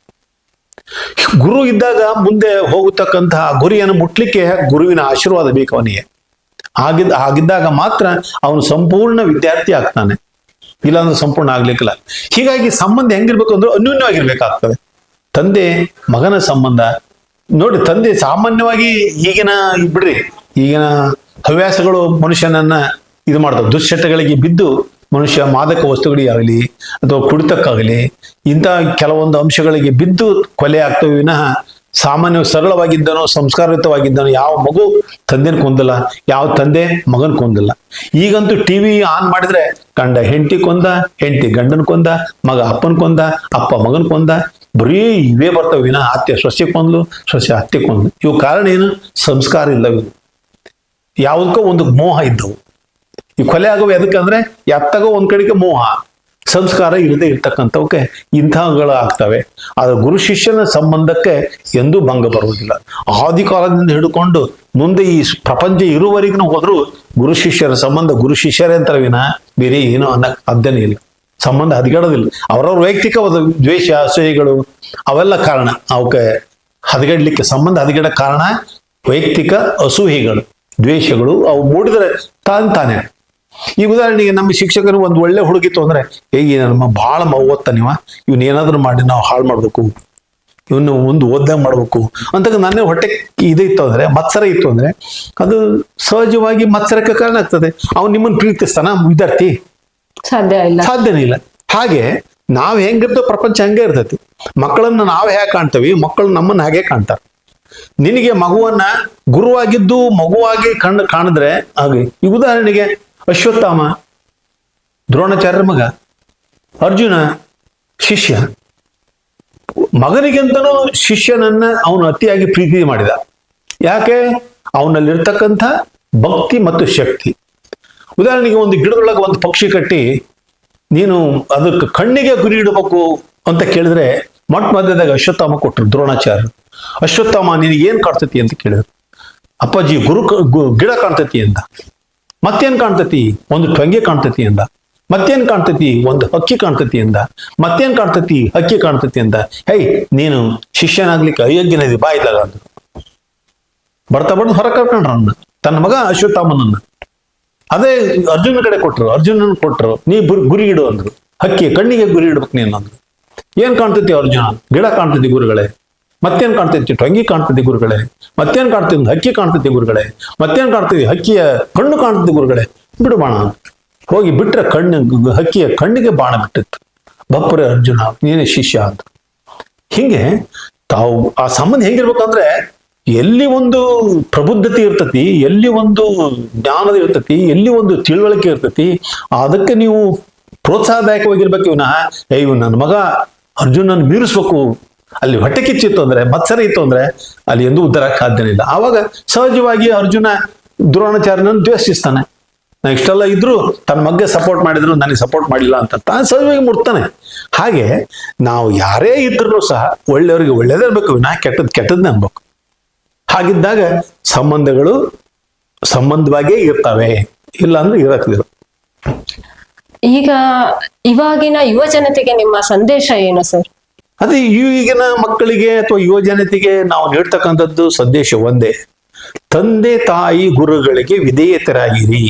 ಗುರು ಇದ್ದಾಗ ಮುಂದೆ ಹೋಗತಕ್ಕಂತಹ ಗುರಿಯನ್ನು ಮುಟ್ಲಿಕ್ಕೆ ಗುರುವಿನ ಆಶೀರ್ವಾದ ಬೇಕು ಅವನಿಗೆ. ಆಗಿದ್ದಾಗ ಮಾತ್ರ ಅವನು ಸಂಪೂರ್ಣ ವಿದ್ಯಾರ್ಥಿ ಆಗ್ತಾನೆ, ಇಲ್ಲಾಂದ್ರೆ ಸಂಪೂರ್ಣ ಆಗ್ಲಿಕ್ಕಿಲ್ಲ. ಹೀಗಾಗಿ ಸಂಬಂಧ ಹೆಂಗಿರ್ಬೇಕು ಅಂದ್ರೆ ಅನ್ಯೂನ್ಯವಾಗಿರ್ಬೇಕಾಗ್ತದೆ. ತಂದೆ ಮಗನ ಸಂಬಂಧ ನೋಡಿ, ತಂದೆ ಸಾಮಾನ್ಯವಾಗಿ ಈಗಿನ ಹವ್ಯಾಸಗಳು ಮನುಷ್ಯನನ್ನ ಇದು ಮಾಡ್ತವೆ. ದುಶ್ಚಟಗಳಿಗೆ ಬಿದ್ದು ಮನುಷ್ಯ ಮಾದಕ ವಸ್ತುಗಳಿಗಾಗಲಿ ಅಥವಾ ಕುಡಿತಕ್ಕಾಗಲಿ ಇಂಥ ಕೆಲವೊಂದು ಅಂಶಗಳಿಗೆ ಬಿದ್ದು ಕೊಲೆ ಆಗ್ತವೆ ವಿನಃ ಸಾಮಾನ್ಯ ಸರಳವಾಗಿದ್ದನೋ ಸಂಸ್ಕಾರಯುತವಾಗಿದ್ದನೋ ಯಾವ ಮಗು ತಂದೆನ ಕೊಂದಲ್ಲ, ಯಾವ ತಂದೆ ಮಗನ್ ಕೊಂದಲ್ಲ. ಈಗಂತೂ ಟಿವಿ ಆನ್ ಮಾಡಿದ್ರೆ ಗಂಡ ಹೆಂಡತಿ ಕೊಂದ, ಹೆಂಡತಿ ಗಂಡನ ಕೊಂದ, ಮಗ ಅಪ್ಪನ ಕೊಂದ, ಅಪ್ಪ ಮಗನ್ ಕೊಂದ, ಬರೀ ಇವೇ ಬರ್ತವೆ ವಿನ ಅತ್ತೆ ಸೊಸೆ ಕೊಂದ್ಲು, ಸೊಸೆ ಅತ್ತೆ ಕೊಂದ್ಲು. ಇವು ಕಾರಣ ಏನು? ಸಂಸ್ಕಾರ ಇಲ್ಲವು. ಯಾವುದಕ್ಕೋ ಒಂದು ಮೋಹ ಇದ್ದವು. ಈ ಕೊಲೆ ಆಗುವ ಎದಕ್ಕಂದ್ರೆ ಎತ್ತಗೋ ಒಂದ್ ಕಡೆಗೆ ಮೋಹ, ಸಂಸ್ಕಾರ ಇಲ್ಲದೆ ಇರ್ತಕ್ಕಂಥವಕ್ಕೆ ಇಂಥವುಗಳು ಆಗ್ತವೆ. ಆದ್ರೆ ಗುರು ಶಿಷ್ಯನ ಸಂಬಂಧಕ್ಕೆ ಎಂದೂ ಭಂಗ ಬರುವುದಿಲ್ಲ. ಆದಿ ಕಾಲದಿಂದ ಹಿಡ್ಕೊಂಡು ಮುಂದೆ ಈ ಪ್ರಪಂಚ ಇರುವವರೆಗೂ ಹೋದ್ರು ಗುರು ಶಿಷ್ಯರ ಸಂಬಂಧ ಗುರು ಶಿಷ್ಯರೇ ಅಂತಾರೆ ವಿನ ಬೇರೆ ಏನೋ ಅನ್ನಕ್ ಸಾಧ್ಯನೇ ಇಲ್ಲ. ಸಂಬಂಧ ಹದಗೆಡೋದಿಲ್ಲ. ಅವರವ್ರ ವೈಯಕ್ತಿಕವಾದ ದ್ವೇಷ ಅಸೂಯೆಗಳು ಅವೆಲ್ಲ ಕಾರಣ ಅವಕ್ಕೆ ಹದಗೆಡ್ಲಿಕ್ಕೆ. ಸಂಬಂಧ ಹದಗೆಡ ಕಾರಣ ವೈಯಕ್ತಿಕ ಅಸೂಯೆಗಳು, ದ್ವೇಷಗಳು ಅವು ಮೂಡಿದ್ರೆ ತಾನೇ. ಈ ಉದಾಹರಣೆಗೆ ನಮ್ಮ ಶಿಕ್ಷಕರು ಒಂದು ಒಳ್ಳೆ ಹುಡುಗಿತ್ತು ಅಂದ್ರೆ, ಹೇಗೆ ನಮ್ಮ ಬಹಳ ಓದ್ತಾನೆ ಇವನ್ ಏನಾದ್ರು ಮಾಡಿ ನಾವು ಹಾಳು ಮಾಡ್ಬೇಕು, ಇವನು ಒಂದು ಓದ್ದಂಗೆ ಮಾಡ್ಬೇಕು ಅಂತ ನನ್ನೇ ಹೊಟ್ಟೆ ಇತ್ತು ಅಂದ್ರೆ, ಮತ್ಸರ ಇತ್ತು ಅಂದ್ರೆ ಅದು ಸಹಜವಾಗಿ ಮತ್ಸರಕ್ಕೆ ಕಾರಣ ಆಗ್ತದೆ. ಅವ್ನು ನಿಮ್ಮನ್ನು ಪ್ರೀತಿಸ್ತಾನ ವಿದ್ಯಾರ್ಥಿ? ಸಾಧ್ಯನೇ ಇಲ್ಲ. ಹಾಗೆ ನಾವ್ ಹೆಂಗಿರ್ತೋ ಪ್ರಪಂಚ ಹಂಗೆ ಇರ್ತೈತಿ. ಮಕ್ಕಳನ್ನ ನಾವು ಹೇಗೆ ಕಾಣ್ತೇವಿ, ಮಕ್ಕಳು ನಮ್ಮನ್ನ ಹಾಗೆ ಕಾಣ್ತಾರೆ. ನಿನಗೆ ಮಗುವನ್ನ ಗುರುವಾಗಿದ್ದು ಮಗುವಾಗಿ ಕಾಣಿದ್ರೆ ಹಾಗೆ. ಈ ಉದಾಹರಣೆಗೆ ಅಶ್ವತ್ಥಾಮ ದ್ರೋಣಾಚಾರ್ಯರ ಮಗ, ಅರ್ಜುನ ಶಿಷ್ಯ. ಮಗನಿಗಿಂತನೂ ಶಿಷ್ಯನನ್ನ ಅವನು ಅತಿಯಾಗಿ ಪ್ರೀತಿ ಮಾಡಿದ. ಯಾಕೆ? ಅವನಲ್ಲಿರ್ತಕ್ಕಂಥ ಭಕ್ತಿ ಮತ್ತು ಶಕ್ತಿ. ಉದಾಹರಣೆಗೆ ಒಂದು ಗಿಡದೊಳಗೆ ಒಂದು ಪಕ್ಷಿ ಕಟ್ಟಿ ನೀನು ಅದಕ್ಕೆ ಕಣ್ಣಿಗೆ ಗುರಿ ಇಡಬೇಕು ಅಂತ ಕೇಳಿದ್ರೆ ಮೊಟ್ಟ ಮಧ್ಯದಾಗ ಅಶ್ವತ್ಥಾಮ ಕೊಟ್ಟರು ದ್ರೋಣಾಚಾರ್ಯರು. ಅಶ್ವತ್ಥಾಮ ನಿನಗೆ ಏನ್ ಕಾಣ್ತತಿ ಅಂತ ಕೇಳಿದ್ರು. ಅಪ್ಪಾಜಿ ಗಿಡ ಕಾಣ್ತತಿ ಅಂದ. ಮತ್ತೇನ್ ಕಾಣ್ತತಿ? ಒಂದು ಟೊಂಗೆ ಕಾಣ್ತತಿ ಅಂದ. ಮತ್ತೇನ್ ಕಾಣ್ತತಿ? ಒಂದು ಹಕ್ಕಿ ಕಾಣ್ತತಿ ಅಂದ. ಮತ್ತೇನ್ ಕಾಣ್ತತಿ? ಹಕ್ಕಿ ಕಾಣ್ತತಿ ಅಂದ. ಹೇ, ನೀನು ಶಿಷ್ಯನಾಗ್ಲಿಕ್ಕೆ ಅಯೋಗ್ಯನಿದೆ ಬಾ ಇದ್ದಾಗ ಅಂದ್ರು. ಬರ್ತಾ ಹೊರ ಕರ್ಕೊಂಡ್ರ ತನ್ನ ಮಗ ಅಶ್ವತ್ಥಾಮನನ್ನ. ಅದೇ ಅರ್ಜುನ ಕಡೆ ಕೊಟ್ರು, ಅರ್ಜುನನ್ ಕೊಟ್ರು, ನೀ ಗುರಿ ಇಡು ಅಂದ್ರು. ಹಕ್ಕಿ ಕಣ್ಣಿಗೆ ಗುರಿ ಇಡ್ಬೇಕು ನೀನು ಅಂದ್ರು. ಏನ್ ಕಾಣ್ತತಿ ಅರ್ಜುನ? ಗಿಡ ಕಾಣ್ತತಿ ಗುರುಗಳೇ. ಮತ್ತೇನ್ ಕಾಣ್ತೈತಿ? ಟೊಂಗಿ ಕಾಣ್ತತಿ ಗುರುಗಳೇ. ಮತ್ತೇನ್ ಕಾಣ್ತೈತಿ? ಹಕ್ಕಿ ಕಾಣ್ತತಿ ಗುರುಗಳೇ. ಮತ್ತೇನ್ ಕಾಣ್ತೈತಿ? ಹಕ್ಕಿಯ ಕಣ್ಣು ಕಾಣ್ತತಿ ಗುರುಗಳೇ. ಬಿಡು ಬಾಣ. ಹೋಗಿ ಬಿಟ್ರೆ ಹಕ್ಕಿಯ ಕಣ್ಣಿಗೆ ಬಾಣ ಬಿಟ್ಟಿತ್ತು. ಬಪ್ಪರೆ ಅರ್ಜುನ, ನೀನೇ ಶಿಷ್ಯ ಅಂತ. ಹಿಂಗೆ ತಾವು ಆ ಸಂಬಂಧ ಹೆಂಗಿರ್ಬೇಕಂದ್ರೆ, ಎಲ್ಲಿ ಒಂದು ಪ್ರಬುದ್ಧತೆ ಇರ್ತತಿ, ಎಲ್ಲಿ ಒಂದು ಜ್ಞಾನದ ಇರ್ತತಿ, ಎಲ್ಲಿ ಒಂದು ತಿಳುವಳಿಕೆ ಇರ್ತತಿ, ಅದಕ್ಕೆ ನೀವು ಪ್ರೋತ್ಸಾಹದಾಯಕವಾಗಿರ್ಬೇಕು. ಇವ್ ನನ್ನ ಮಗ ಅರ್ಜುನನ್ ಮೀರಿಸ್ಬೇಕು. ಅಲ್ಲಿ ಹೊಟ್ಟೆ ಕಿಚ್ಚಿತ್ತು ಅಂದ್ರೆ, ಮತ್ಸರ ಇತ್ತು ಅಂದ್ರೆ ಅಲ್ಲಿ ಎಂದೂ ಉದ್ಧಾರಕ್ಕೆ ಸಾಧ್ಯನೇ ಇಲ್ಲ. ಆವಾಗ ಸಹಜವಾಗಿ ಅರ್ಜುನ ದ್ರೋಣಾಚಾರ್ಯನನ್ನು ದ್ವೇಷಿಸ್ತಾನೆ. ನಾ ಇಷ್ಟೆಲ್ಲ ಇದ್ರು ತನ್ನ ಮಗ್ಗೆ ಸಪೋರ್ಟ್ ಮಾಡಿದ್ರು ನನಗೆ ಸಪೋರ್ಟ್ ಮಾಡಿಲ್ಲ ಅಂತ ತಾನು ಸಹಜವಾಗಿ ಮುಟ್ತಾನೆ. ಹಾಗೆ ನಾವು ಯಾರೇ ಇದ್ರು ಸಹ ಒಳ್ಳೆಯವರಿಗೆ ಒಳ್ಳೇದೇ ಇರ್ಬೇಕು, ನಾ ಕೆಟ್ಟದ್ನೇ ಅನ್ಬೇಕು. ಹಾಗಿದ್ದಾಗ ಸಂಬಂಧಗಳು ಸಂಬಂಧವಾಗೇ ಇರ್ತವೆ, ಇಲ್ಲ ಅಂದ್ರೆ ಇರಕ್ಕಿಲ್ಲ. ಈಗ ಇವಾಗಿನ ಯುವ ಜನತೆಗೆ ನಿಮ್ಮ ಸಂದೇಶ ಏನು ಸರ್? ಅದೇ ಈಗಿನ ಮಕ್ಕಳಿಗೆ ಅಥವಾ ಯುವ ಜನತೆಗೆ ನಾವು ನೀಡ್ತಕ್ಕಂಥದ್ದು ಸಂದೇಶ ಒಂದೇ. ತಂದೆ ತಾಯಿ ಗುರುಗಳಿಗೆ ವಿಧೇಯತರಾಗಿರಿ,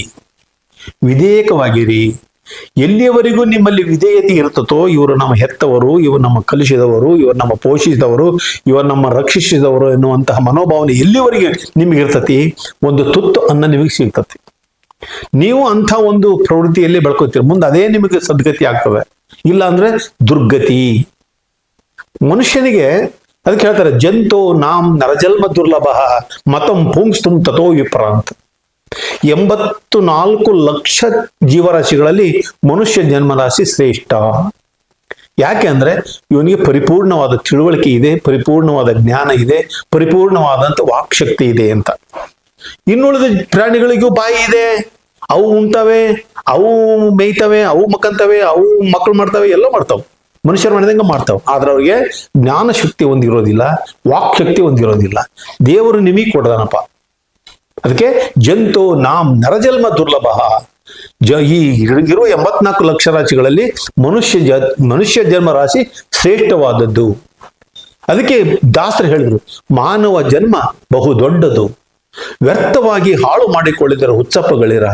ವಿಧೇಯಕವಾಗಿರಿ. ಎಲ್ಲಿಯವರೆಗೂ ನಿಮ್ಮಲ್ಲಿ ವಿಧೇಯತೆ ಇರ್ತತೋ, ಇವರು ನಮ್ಮ ಹೆತ್ತವರು, ಇವರು ನಮ್ಮ ಕಲಿಸಿದವರು, ಇವರು ನಮ್ಮ ಪೋಷಿಸಿದವರು, ಇವರು ನಮ್ಮ ರಕ್ಷಿಸಿದವರು ಎನ್ನುವಂತಹ ಮನೋಭಾವನೆ ಎಲ್ಲಿವರೆಗೆ ನಿಮಗೆ ಇರ್ತತಿ, ಒಂದು ತುತ್ತು ಅನ್ನ ನಿಮಗೆ ಸಿಗ್ತತಿ. ನೀವು ಅಂಥ ಒಂದು ಪ್ರವೃತ್ತಿಯಲ್ಲಿ ಬೆಳ್ಕೋತೀರಿ, ಮುಂದೆ ಅದೇ ನಿಮಗೆ ಸದ್ಗತಿ ಆಗ್ತದೆ. ಇಲ್ಲ ಅಂದ್ರೆ ದುರ್ಗತಿ. ಮನುಷ್ಯನಿಗೆ ಅದಕ್ಕೆ ಹೇಳ್ತಾರೆ, ಜಂತೋ ನಾಂ ನರಜನ್ಮ ದುರ್ಲಭ ಮತಂ ಪುಂಸ್ತುಂ ತಥೋ ವಿಪ್ರ ಅಂತ. 84 ಲಕ್ಷ ಜೀವರಾಶಿಗಳಲ್ಲಿ ಮನುಷ್ಯ ಜನ್ಮರಾಶಿ ಶ್ರೇಷ್ಠ. ಯಾಕೆ ಅಂದ್ರೆ ಇವನಿಗೆ ಪರಿಪೂರ್ಣವಾದ ತಿಳುವಳಿಕೆ ಇದೆ, ಪರಿಪೂರ್ಣವಾದ ಜ್ಞಾನ ಇದೆ, ಪರಿಪೂರ್ಣವಾದಂತ ವಾಕ್ಶಕ್ತಿ ಇದೆ ಅಂತ. ಇನ್ನುಳಿದ ಪ್ರಾಣಿಗಳಿಗೂ ಬಾಯಿ ಇದೆ, ಅವು ಉಣ್ತವೆ, ಅವು ಮೇಯ್ತವೆ, ಅವು ಮಕ್ಕಂತವೆ, ಅವು ಮಕ್ಕಳು ಮಾಡ್ತವೆ, ಎಲ್ಲ ಮಾಡ್ತಾವೆ, ಮನುಷ್ಯರು ಮಾಡಿದಂಗೆ ಮಾಡ್ತಾವೆ. ಆದ್ರೆ ಅವ್ರಿಗೆ ಜ್ಞಾನ ಶಕ್ತಿ ಒಂದಿರೋದಿಲ್ಲ, ವಾಕ್ ಶಕ್ತಿ ಒಂದಿರೋದಿಲ್ಲ. ದೇವರು ನಿಮಗೆ ಕೊಡದಾನಪ್ಪ. ಅದಕ್ಕೆ ಜಂತು ನಾಂ ನರಜನ್ಮ ದುರ್ಲಭ. ಈ ಇರುವ 84 ಲಕ್ಷ ರಾಶಿಗಳಲ್ಲಿ ಮನುಷ್ಯ ಜನ್ಮ ರಾಶಿ ಶ್ರೇಷ್ಠವಾದದ್ದು. ಅದಕ್ಕೆ ದಾಸರು ಹೇಳಿದ್ರು, ಮಾನವ ಜನ್ಮ ಬಹು ದೊಡ್ಡದು, ವ್ಯರ್ಥವಾಗಿ ಹಾಳು ಮಾಡಿಕೊಳ್ಳಿದರೆ ಹುಚ್ಚಪ್ಪಗಳಿರ.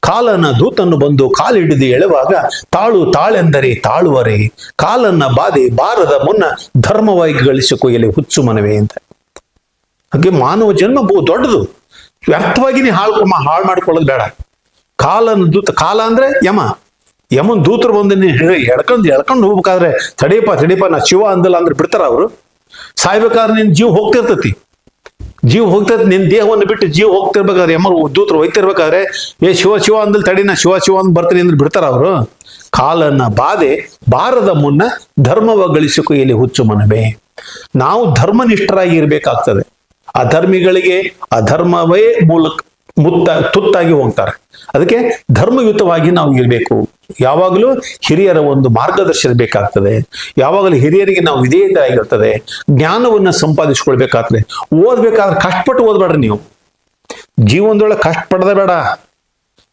ಕಾಲನ ದೂತನ್ನು ಬಂದು ಕಾಲಿಡಿದು ಎಳೆವಾಗ ತಾಳು ತಾಳೆಂದರೆ ತಾಳುವರೆ. ಕಾಲನ್ನ ಬಾಧೆ ಬಾರದ ಮುನ್ನ ಧರ್ಮವಾಗಿ ಗಳಿಸಿಕೊಯ್ಯಲಿ ಹುಚ್ಚು ಮನವೇ ಅಂತ. ಹಾಗೆ ಮಾನವ ಜನ್ಮ ಬಹು ದೊಡ್ಡದು, ವ್ಯರ್ಥವಾಗಿ ನೀ ಹಾಳು ಮಾಡಿಕೊಳ್ಳೋದು ಬೇಡ. ಕಾಲನ ದೂತ, ಕಾಲ ಅಂದ್ರೆ ಯಮನ್ ದೂತರು ಬಂದು ಎಳ್ಕೊಂಡು ಹೋಗ್ಬೇಕಾದ್ರೆ ತಡೀಪ ನಾ ಶಿವ ಅಂದಲ್ಲ ಅಂದ್ರೆ ಬಿಡ್ತಾರ ಅವರು. ಸಾಯ್ಬೇಕಾದ್ರೆ ನಿನ್ ಜೀವ ಹೋಗ್ತಿರ್ತತಿ, ಜೀವ ಹೋಗ್ತೈತಿ, ನಿನ್ ದೇಹವನ್ನು ಬಿಟ್ಟು ಜೀವ ಹೋಗ್ತಿರ್ಬೇಕಾದ್ರೆ ದೂತರು ಹೋಗ್ತಿರ್ಬೇಕಾದ್ರೆ ಏ ಶಿವ ಶಿವ ಅಂದಲ್ಲಿ ತಡಿನ ಶಿವ ಶಿವ ಅಂದ್ ಬರ್ತೀನಿ ಅಂದ್ರೆ ಬಿಡ್ತಾರ ಅವರು. ಕಾಲನ್ನ ಬಾಧೆ ಬಾರದ ಮುನ್ನ ಧರ್ಮವ ಗಳಿಸಿಕೊ ಎಲ್ಲಿ ಹುಚ್ಚು ಮನವೇ. ನಾವು ಧರ್ಮನಿಷ್ಠರಾಗಿ ಇರ್ಬೇಕಾಗ್ತದೆ. ಅಧರ್ಮಿಗಳಿಗೆ ಅಧರ್ಮವೇ ತುತ್ತಾಗಿ ಹೋಗ್ತಾರೆ. ಅದಕ್ಕೆ ಧರ್ಮಯುತವಾಗಿ ನಾವು ಇರಬೇಕು. ಯಾವಾಗಲೂ ಹಿರಿಯರ ಒಂದು ಮಾರ್ಗದರ್ಶನ ಬೇಕಾಗ್ತದೆ. ಯಾವಾಗಲೂ ಹಿರಿಯರಿಗೆ ನಾವು ವಿಧೇಯರಾಗಿರ್ತದೆ. ಜ್ಞಾನವನ್ನ ಸಂಪಾದಿಸ್ಕೊಳ್ಬೇಕಾಗ್ತದೆ. ಓದ್ಬೇಕಾದ್ರೆ ಕಷ್ಟಪಟ್ಟು ಓದ್ಬೇಡ್ರಿ ನೀವು. ಜೀವನದೊಳಗೆ ಕಷ್ಟಪಡದೆ ಬೇಡ,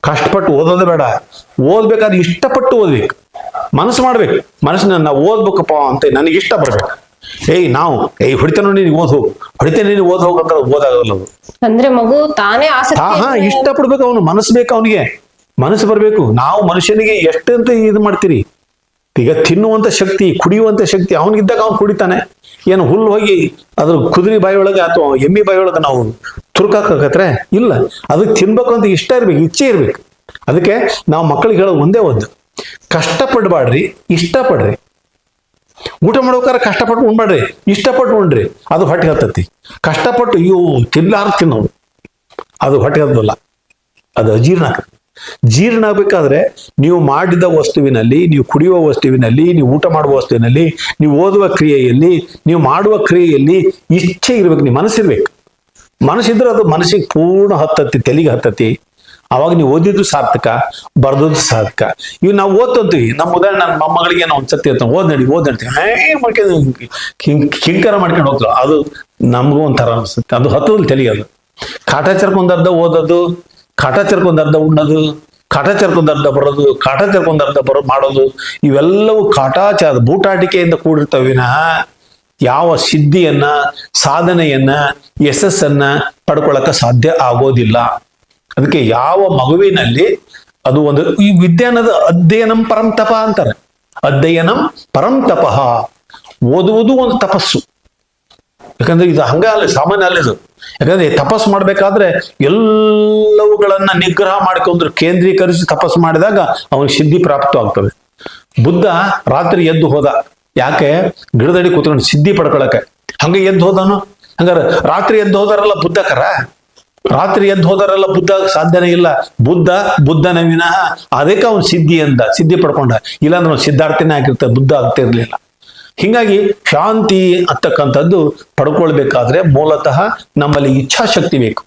ಕಷ್ಟಪಟ್ಟು ಓದೋದೇ ಬೇಡ. ಓದ್ಬೇಕಾದ್ರೆ ಇಷ್ಟಪಟ್ಟು ಓದ್ಬೇಕು, ಮನಸ್ಸು ಮಾಡ್ಬೇಕು. ಮನಸ್ಸನ್ನ ನಾವು ಓದ್ಬೇಕಪ್ಪ ಅಂತ ನನಗೆ ಇಷ್ಟ ಬರ್ಬೇಕು. ಹೊಡಿತಾನೋ ನೀನು ಓದ್ ಹೋಗು, ಹೊಡಿತೇನೆ ನೀನು ಓದ್ ಹೋಗು ಅಂತ ಓದಾಗಲ್ಲ ಅದು. ಅಂದ್ರೆ ಮಗು ತಾನೇ ಇಷ್ಟಪಡ್ಬೇಕು, ಅವನು ಮನಸ್ಸು ಬೇಕು, ಅವನಿಗೆ ಮನಸ್ಸು ಬರ್ಬೇಕು. ನಾವು ಮನುಷ್ಯನಿಗೆ ಎಷ್ಟಂತ ಇದು ಮಾಡ್ತೀರಿ. ಈಗ ತಿನ್ನುವಂತ ಶಕ್ತಿ, ಕುಡಿಯುವಂತ ಶಕ್ತಿ ಅವನಿಗಿದ್ದಾಗ ಅವ್ನು ಕುಡಿತಾನೆ. ಏನು ಹುಲ್ಲು ಹೋಗಿ ಅದ್ರ ಕುದುರೆ ಬಾಯಿ ಒಳಗೆ ಅಥವಾ ಎಮ್ಮಿ ಬಾಯಿ ಒಳಗೆ ನಾವು ತುರ್ಕಾಕತ್ರೆ ಇಲ್ಲ. ಅದಕ್ಕೆ ತಿನ್ಬೇಕು ಅಂತ ಇಷ್ಟ ಇರ್ಬೇಕು, ಇಚ್ಛೆ ಇರ್ಬೇಕು. ಅದಕ್ಕೆ ನಾವು ಮಕ್ಕಳಿಗೆ ಹೇಳೋದು ಒಂದೇ ಒಂದು, ಕಷ್ಟಪಡ್ಬಾಡ್ರಿ, ಇಷ್ಟಪಡ್ರಿ. ಊಟ ಮಾಡ್ಬೇಕಾದ್ರೆ ಕಷ್ಟಪಟ್ಟು ಉಣ್ಬೇಡ್ರಿ, ಇಷ್ಟಪಟ್ಟು ಉಣ್ರಿ. ಅದು ಹೊಟ್ಟೆ ಹತ್ತತಿ. ಕಷ್ಟಪಟ್ಟು ತಿನ್ಲಾರ ತಿನ್ನೋದು ಅದು ಹೊಟ್ಟೆ ಹತ್ತಲ್ಲ, ಅದು ಅಜೀರ್ಣ. ಜೀರ್ಣ ಆಗ್ಬೇಕಾದ್ರೆ ನೀವು ಮಾಡಿದ ವಸ್ತುವಿನಲ್ಲಿ, ನೀವು ಕುಡಿಯುವ ವಸ್ತುವಿನಲ್ಲಿ, ನೀವು ಊಟ ಮಾಡುವ ವಸ್ತುವಿನಲ್ಲಿ, ನೀವು ಓದುವ ಕ್ರಿಯೆಯಲ್ಲಿ, ನೀವು ಮಾಡುವ ಕ್ರಿಯೆಯಲ್ಲಿ ಇಚ್ಛೆ ಇರ್ಬೇಕು, ನೀವು ಮನಸ್ಸಿರ್ಬೇಕು. ಮನಸ್ಸಿದ್ರೆ ಅದು ಮನಸ್ಸಿಗೆ ಪೂರ್ಣ ಹತ್ತತಿ, ತೆಲಿಗೆ ಹತ್ತತಿ. ಅವಾಗ ನೀವು ಓದಿದ್ದು ಸಾರ್ಥಕ, ಬರ್ದದ್ದು ಸಾರ್ಥಕ. ಇವು ನಾವು ಓದ್ತಂತೀವಿ. ನಮ್ಮ ಉದಾಹರಣೆ ನನ್ನ ಮೊಮ್ಮಗಳಿಗೆ ನಾವು ಒಂದ್ಸತಿ ಓದ್ ನಡಿ ಕಿಂಕರ ಮಾಡ್ಕೊಂಡು ಹೋಗ್ತೀವಿ. ಅದು ನಮಗೂ ಒಂಥರ ಅನಿಸುತ್ತೆ. ಅದು ಹತ್ತದಲ್ಲಿ ತೆಲಿಗೆ. ಅದು ಕಾಟಾಚಾರಕ್ಕೊಂದರ್ಧ ಓದೋದು, ಕಾಟಾಚಾರಕ್ಕೊಂದರ್ಧ ಉಣ್ಣೋದು, ಕಾಟಾಚಾರಕ್ಕೊಂದರ್ಧ ಬರೋದು, ಕಾಟಾಚಾರಕ್ಕೊಂದರ್ಧ ಮಾಡೋದು, ಇವೆಲ್ಲವೂ ಕಾಟಾಚಾರ ಬೂಟಾಟಿಕೆಯಿಂದ ಕೂಡಿರ್ತವೆ ವಿನಃ ಯಾವ ಸಿದ್ಧಿಯನ್ನ, ಸಾಧನೆಯನ್ನ, ಯಶಸ್ಸನ್ನ ಪಡ್ಕೊಳಕ ಸಾಧ್ಯ ಆಗೋದಿಲ್ಲ. ಅದಕ್ಕೆ ಯಾವ ಮಗುವಿನಲ್ಲಿ ಅದು ಒಂದು ಈ ವಿದ್ಯಾನದ ಅಧ್ಯಯನಂ ಪರಂ ತಪ ಅಂತಾರೆ. ಅಧ್ಯಯನಂ ಪರಂ ತಪಃ. ಓದುವುದು ಒಂದು ತಪಸ್ಸು. ಯಾಕಂದ್ರೆ ಇದು ಹಂಗ ಅಲ್ಲ, ಸಾಮಾನ್ಯ ಅಲ್ಲ ಇದು. ಯಾಕಂದ್ರೆ ತಪಸ್ಸು ಮಾಡ್ಬೇಕಾದ್ರೆ ಎಲ್ಲವುಗಳನ್ನ ನಿಗ್ರಹ ಮಾಡ್ಕೊಂಡ್ರು ಕೇಂದ್ರೀಕರಿಸಿ ತಪಸ್ಸು ಮಾಡಿದಾಗ ಅವನಿಗೆ ಸಿದ್ಧಿ ಪ್ರಾಪ್ತವಾಗ್ತದೆ. ಬುದ್ಧ ರಾತ್ರಿ ಎದ್ದು ಹೋದ. ಯಾಕೆ? ಗಿಡದಡಿ ಕೂತ್ಕೊಂಡು ಸಿದ್ಧಿ ಪಡ್ಕೊಳಕ್ಕೆ. ಹಂಗ ಎದ್ದು ಹೋದನು. ಹಂಗಾರೆ ರಾತ್ರಿ ಎದ್ದು ಹೋದಾರಲ್ಲ ಬುದ್ಧಕರ, ರಾತ್ರಿ ಎದ್ದು ಹೋದಾರೆಲ್ಲ ಬುದ್ಧ ಸಾಧ್ಯನೇ ಇಲ್ಲ. ಬುದ್ಧನ ವಿನಃ. ಅದಕ್ಕೆ ಅವನು ಸಿದ್ಧಿ ಪಡ್ಕೊಂಡ. ಇಲ್ಲಾಂದ್ರೆ ಅವ್ನು ಸಿದ್ಧಾರ್ಥನೇ ಆಗಿರ್ತಾರೆ, ಬುದ್ಧ ಆಗ್ತಿರ್ಲಿಲ್ಲ. ಹಿಂಗಾಗಿ ಶಾಂತಿ ಅಂತಕ್ಕಂಥದ್ದು ಪಡ್ಕೊಳ್ಬೇಕಾದ್ರೆ ಮೂಲತಃ ನಮ್ಮಲ್ಲಿ ಇಚ್ಛಾಶಕ್ತಿ ಬೇಕು.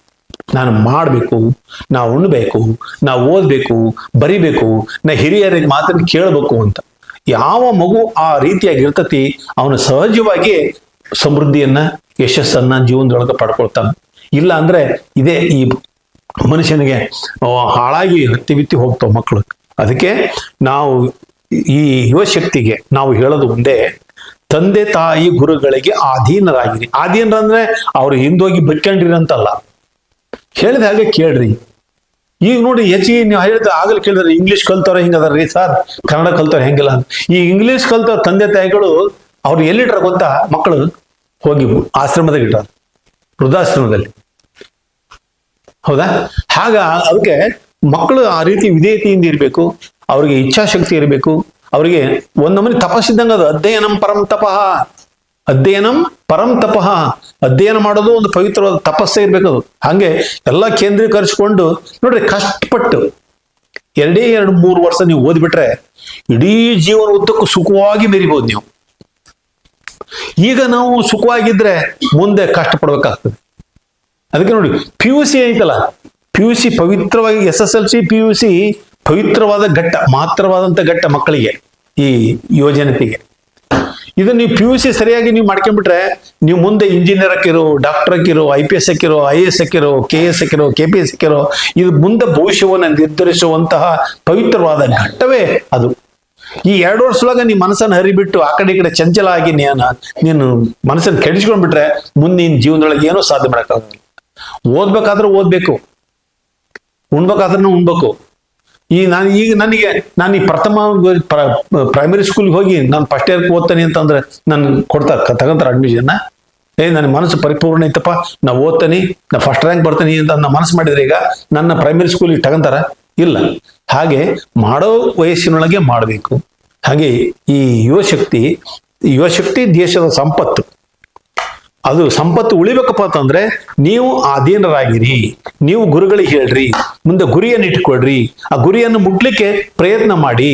ನಾನು ಮಾಡಬೇಕು, ನಾವು ಉಣ್ಬೇಕು, ನಾವು ಓದ್ಬೇಕು, ಬರಿಬೇಕು, ನಾ ಹಿರಿಯರಿಗೆ ಮಾತನ್ನು ಕೇಳಬೇಕು ಅಂತ ಯಾವ ಮಗು ಆ ರೀತಿಯಾಗಿ ಇರ್ತತಿ, ಅವನು ಸಹಜವಾಗಿ ಸಮೃದ್ಧಿಯನ್ನ, ಯಶಸ್ಸನ್ನ ಜೀವನದೊಳಗೆ ಪಡ್ಕೊಳ್ತಾನೆ. ಇಲ್ಲ ಅಂದ್ರೆ ಇದೇ ಈ ಮನುಷ್ಯನಿಗೆ ಹಾಳಾಗಿ ಹತ್ತಿ ಬಿತ್ತಿ ಹೋಗ್ತಾವ ಮಕ್ಕಳು. ಅದಕ್ಕೆ ನಾವು ಈ ಯುವಶಕ್ತಿಗೆ ನಾವು ಹೇಳೋದು ಒಂದೇ, ತಂದೆ ತಾಯಿ ಗುರುಗಳಿಗೆ ಆಧೀನರಾಗಿರಿ. ಆಧೀನರಂದ್ರೆ ಅವ್ರು ಹಿಂದೋಗಿ ಬೈಕೊಂಡ್ರಿ ಅಂತಲ್ಲ, ಹೇಳಿದ ಹಾಗೆ ಕೇಳ್ರಿ. ಈಗ ನೋಡಿ ಹೆಚ್ಚಿಗೆ ನೀವು ಹೇಳಿದ ಆಗಲಿ ಕೇಳಿದ್ರೆ ಇಂಗ್ಲಿಷ್ ಕಲ್ತವ್ರೆ ಹಿಂಗದಾರ್ರಿ ಸರ್, ಕನ್ನಡ ಕಲ್ತವ್ರೆ ಹೆಂಗಿಲ್ಲ ಅಂತ. ಈ ಇಂಗ್ಲಿಷ್ ಕಲ್ತವ್ರ ತಂದೆ ತಾಯಿಗಳು ಅವ್ರು ಎಲ್ಲಿಟ್ರ ಗೊತ್ತಾ? ಮಕ್ಕಳು ಹೋಗಿ ಆಶ್ರಮದಾಗ ಇಟ್ಟಾರ, ವೃದ್ಧಾಶ್ರಮದಲ್ಲಿ. ಹೌದಾ? ಅದಕ್ಕೆ ಮಕ್ಕಳು ಆ ರೀತಿ ವಿಧೇಯತೆಯಿಂದ ಇರಬೇಕು. ಅವ್ರಿಗೆ ಇಚ್ಛಾಶಕ್ತಿ ಇರಬೇಕು. ಅವ್ರಿಗೆ ಒಂದೊಮ್ಮೆ ತಪಸ್ಸಿದ್ದಂಗ ಅದು. ಅಧ್ಯಯನಂ ಪರಂ ತಪಃ. ಅಧ್ಯಯನಂ ಪರಂ ತಪಃ. ಅಧ್ಯಯನ ಮಾಡೋದು ಒಂದು ಪವಿತ್ರವಾದ ತಪಸ್ಸೇ ಇರ್ಬೇಕದು. ಹಾಗೆ ಎಲ್ಲ ಕೇಂದ್ರೀಕರಿಸಿಕೊಂಡು ನೋಡ್ರಿ, ಕಷ್ಟಪಟ್ಟು 2-3 ವರ್ಷ ನೀವು ಓದ್ಬಿಟ್ರೆ ಇಡೀ ಜೀವನ ಉದ್ದಕ್ಕೂ ಸುಖವಾಗಿ ಮೆರಿಬಹುದು ನೀವು. ಈಗ ನಾವು ಸುಖವಾಗಿದ್ರೆ ಮುಂದೆ ಕಷ್ಟಪಡ್ಬೇಕಾಗ್ತದೆ. ಅದಕ್ಕೆ ನೋಡಿ, PUC ಐತಲ್ಲ, PUC ಪವಿತ್ರವಾಗಿ, SSLC PUC ಪವಿತ್ರವಾದ ಘಟ್ಟ, ಮಾತ್ರವಾದಂತ ಘಟ್ಟ ಮಕ್ಕಳಿಗೆ, ಈ ಯುವಜನತೆಗೆ. ಇದು ನೀವು PUC ಸರಿಯಾಗಿ ನೀವು ಮಾಡ್ಕೊಂಡ್ಬಿಟ್ರೆ ನೀವು ಮುಂದೆ ಇಂಜಿನಿಯರ್ ಹಾಕಿರೋ, ಡಾಕ್ಟರ್ ಹಾಕಿರೋ, IPS ಹಾಕಿರೋ, IAS ಹಾಕಿರೋ, KS ಹಾಕಿರೋ, KPS ಹಾಕಿರೋ, ಇದು ಮುಂದೆ ಭವಿಷ್ಯವನ್ನು ನಿರ್ಧರಿಸುವಂತಹ ಪವಿತ್ರವಾದ ಘಟ್ಟವೇ ಅದು. ಈ 2 ವರ್ಷದೊಳಗೆ ನೀ ಮನಸ್ಸನ್ನು ಹರಿಬಿಟ್ಟು ಆ ಕಡೆ ಈ ಕಡೆ ಚಂಚಲ ಆಗಿ ನೀನು ಮನಸ್ಸನ್ನು ಕೆಡಿಸ್ಕೊಂಡ್ಬಿಟ್ರೆ ಮುಂದೆ ನಿನ್ನ ಜೀವನದೊಳಗೆ ಏನೋ ಸಾಧ್ಯ ಮಾಡೋಕ್ಕಾಗಲ್ಲ. ಓದ್ಬೇಕಾದ್ರೂ ಓದ್ಬೇಕು, ಉಣ್ಬೇಕಾದ್ರೂ ಉಣ್ಬೇಕು. ನಾನು ಈ ಪ್ರಥಮ ಪ್ರೈಮರಿ ಸ್ಕೂಲ್ಗೆ ಹೋಗಿ ನಾನು ಫಸ್ಟ್ ಇಯರ್ಗೆ ಓದ್ತೇನೆ ಅಂತಂದ್ರೆ ನಾನು ತಗೊಂತಾರೆ ಅಡ್ಮಿಷನ್. ನನ್ನ ಮನಸ್ಸು ಪರಿಪೂರ್ಣ ಇತ್ತಪ್ಪ, ನಾ ಓದ್ತೇನೆ, ನಾ ಫಸ್ಟ್ ರ್ಯಾಂಕ್ ಬರ್ತೀನಿ ಅಂತ ನಾ ಮನಸ್ಸು ಮಾಡಿದ್ರೆ ಈಗ ನನ್ನ ಪ್ರೈಮರಿ ಸ್ಕೂಲಿಗೆ ತಗೊಂತಾರ? ಇಲ್ಲ. ಹಾಗೆ ಮಾಡೋ ವಯಸ್ಸಿನೊಳಗೆ ಮಾಡಬೇಕು. ಹಾಗೆ ಈ ಯುವಶಕ್ತಿ ದೇಶದ ಸಂಪತ್ತು. ಅದು ಸಂಪತ್ತು ಉಳಿಬೇಕಪ್ಪ ಅಂತಂದ್ರೆ ನೀವು ಅಧೀನರಾಗಿರಿ, ನೀವು ಗುರುಗಳಿಗೆ ಹೇಳ್ರಿ, ಮುಂದೆ ಗುರಿಯನ್ನು ಇಟ್ಕೊಳ್ರಿ, ಆ ಗುರಿಯನ್ನು ಮುಟ್ಲಿಕ್ಕೆ ಪ್ರಯತ್ನ ಮಾಡಿ.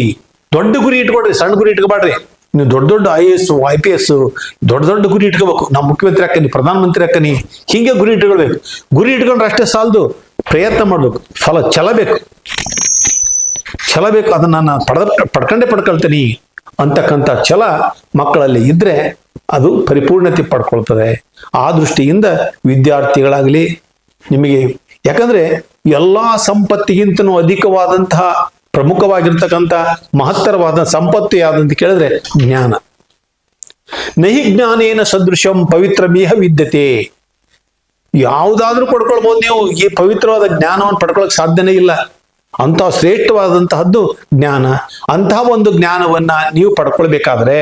ದೊಡ್ಡ ಗುರಿ ಇಟ್ಕೊಳ್ರಿ, ಸಣ್ಣ ಗುರಿ ಇಟ್ಕೋಬೇಡ್ರಿ. ನೀವು ದೊಡ್ಡ ದೊಡ್ಡ IAS IPS ದೊಡ್ಡ ಗುರಿ ಇಟ್ಕೋಬೇಕು. ನಾವು ಮುಖ್ಯಮಂತ್ರಿ ಹಾಕನಿ, ಪ್ರಧಾನಮಂತ್ರಿ ಹಾಕನಿ, ಹಿಂಗೆ ಗುರಿ ಇಟ್ಕೊಳ್ಬೇಕು. ಗುರಿ ಇಟ್ಕೊಂಡ್ರೆ ಅಷ್ಟೇ ಸಾಲದು, ಪ್ರಯತ್ನ ಮಾಡ್ಬೇಕು, ಫಲ ಛಲಬೇಕು. ಅದನ್ನ ನಾನು ಪಡ್ಕೊಳ್ತೀನಿ ಅಂತಕ್ಕಂಥ ಛಲ ಮಕ್ಕಳಲ್ಲಿ ಇದ್ರೆ ಅದು ಪರಿಪೂರ್ಣತೆ ಪಡ್ಕೊಳ್ತದೆ. ಆ ದೃಷ್ಟಿಯಿಂದ ವಿದ್ಯಾರ್ಥಿಗಳಾಗಲಿ ನಿಮಗೆ, ಯಾಕಂದ್ರೆ ಎಲ್ಲಾ ಸಂಪತ್ತಿಗಿಂತನೂ ಅಧಿಕವಾದಂತಹ ಪ್ರಮುಖವಾಗಿರ್ತಕ್ಕಂಥ ಮಹತ್ತರವಾದ ಸಂಪತ್ತು ಯಾವ್ದಂತ ಕೇಳಿದ್ರೆ ಜ್ಞಾನ. ನಹಿ ಜ್ಞಾನೇನ ಸದೃಶಂ ಪವಿತ್ರಮೇಹ ವಿದ್ಯತೆ. ಯಾವುದಾದ್ರೂ ಪಡ್ಕೊಳ್ಬಹುದು ನೀವು, ಈ ಪವಿತ್ರವಾದ ಜ್ಞಾನವನ್ನು ಪಡ್ಕೊಳಕ್ ಸಾಧ್ಯನೇ ಇಲ್ಲ. ಅಂತಹ ಶ್ರೇಷ್ಠವಾದಂತಹದ್ದು ಜ್ಞಾನ. ಅಂತಹ ಒಂದು ಜ್ಞಾನವನ್ನ ನೀವು ಪಡ್ಕೊಳ್ಬೇಕಾದ್ರೆ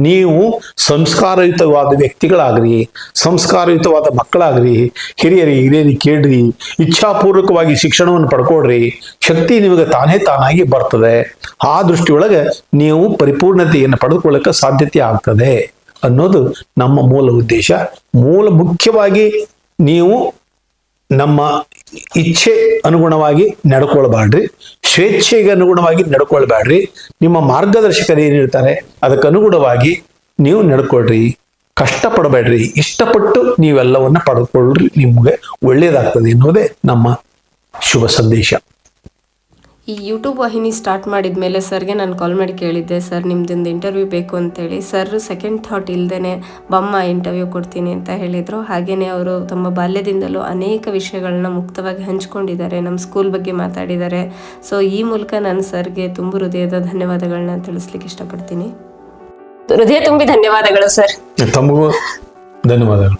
ನೀವು ಸಂಸ್ಕಾರಯುತವಾದ ವ್ಯಕ್ತಿಗಳಾಗ್ರಿ, ಸಂಸ್ಕಾರಯುತವಾದ ಮಕ್ಕಳಾಗ್ರಿ, ಹಿರಿಯರಿಗೆ ಕೇಳ್ರಿ, ಇಚ್ಛಾಪೂರ್ವಕವಾಗಿ ಶಿಕ್ಷಣವನ್ನು ಪಡ್ಕೊಳ್ರಿ. ಶಕ್ತಿ ನಿಮಗೆ ತಾನಾಗಿ ಬರ್ತದೆ. ಆ ದೃಷ್ಟಿಯೊಳಗೆ ನೀವು ಪರಿಪೂರ್ಣತೆಯನ್ನು ಪಡೆದುಕೊಳ್ಳಕ್ಕೆ ಸಾಧ್ಯತೆ ಆಗ್ತದೆ ಅನ್ನೋದು ನಮ್ಮ ಮೂಲ ಉದ್ದೇಶ. ಮುಖ್ಯವಾಗಿ ನೀವು ನಮ್ಮ ಇಚ್ಛೆ ಅನುಗುಣವಾಗಿ ನಡ್ಕೊಳ್ಬೇಡ್ರಿ, ಸ್ವೇಚ್ಛೆಗೆ ಅನುಗುಣವಾಗಿ ನಡ್ಕೊಳ್ಬೇಡ್ರಿ. ನಿಮ್ಮ ಮಾರ್ಗದರ್ಶಕರು ಏನಿರ್ತಾರೆ ಅದಕ್ಕೆ ಅನುಗುಣವಾಗಿ ನೀವು ನಡ್ಕೊಳ್ರಿ. ಕಷ್ಟಪಡಬೇಡ್ರಿ, ಇಷ್ಟಪಟ್ಟು ನೀವೆಲ್ಲವನ್ನ ಪಡೆದುಕೊಳ್ಳ್ರಿ, ನಿಮ್ಗೆ ಒಳ್ಳೇದಾಗ್ತದೆ ಎನ್ನುವುದೇ ನಮ್ಮ ಶುಭ ಸಂದೇಶ. ಈ ಯೂಟ್ಯೂಬ್ ವಾಹಿನಿ ಸ್ಟಾರ್ಟ್ ಮಾಡಿದ ಮೇಲೆ ಸರ್ಗೆ ನಾನು ಕಾಲ್ ಮಾಡಿ ಕೇಳಿದ್ದೆ, ಸರ್ ನಿಮ್ದೊಂದು ಇಂಟರ್ವ್ಯೂ ಬೇಕು ಅಂತೇಳಿ. ಸರ್ ಸೆಕೆಂಡ್ ಥಾಟ್ ಇಲ್ದೇ ಬಮ್ಮ ಇಂಟರ್ವ್ಯೂ ಕೊಡ್ತೀನಿ ಅಂತ ಹೇಳಿದರು. ಹಾಗೆಯೇ ಅವರು ತಮ್ಮ ಬಾಲ್ಯದಿಂದಲೂ ಅನೇಕ ವಿಷಯಗಳನ್ನ ಮುಕ್ತವಾಗಿ ಹಂಚ್ಕೊಂಡಿದ್ದಾರೆ, ನಮ್ಮ ಸ್ಕೂಲ್ ಬಗ್ಗೆ ಮಾತಾಡಿದ್ದಾರೆ. ಸೊ ಈ ಮೂಲಕ ನಾನು ಸರ್ಗೆ ತುಂಬ ಹೃದಯದ ಧನ್ಯವಾದಗಳನ್ನ ತಿಳಿಸ್ಲಿಕ್ಕೆ ಇಷ್ಟಪಡ್ತೀನಿ. ಹೃದಯ ತುಂಬಿ ಧನ್ಯವಾದಗಳು ಸರ್. ತಮಗೂ ಧನ್ಯವಾದಗಳು.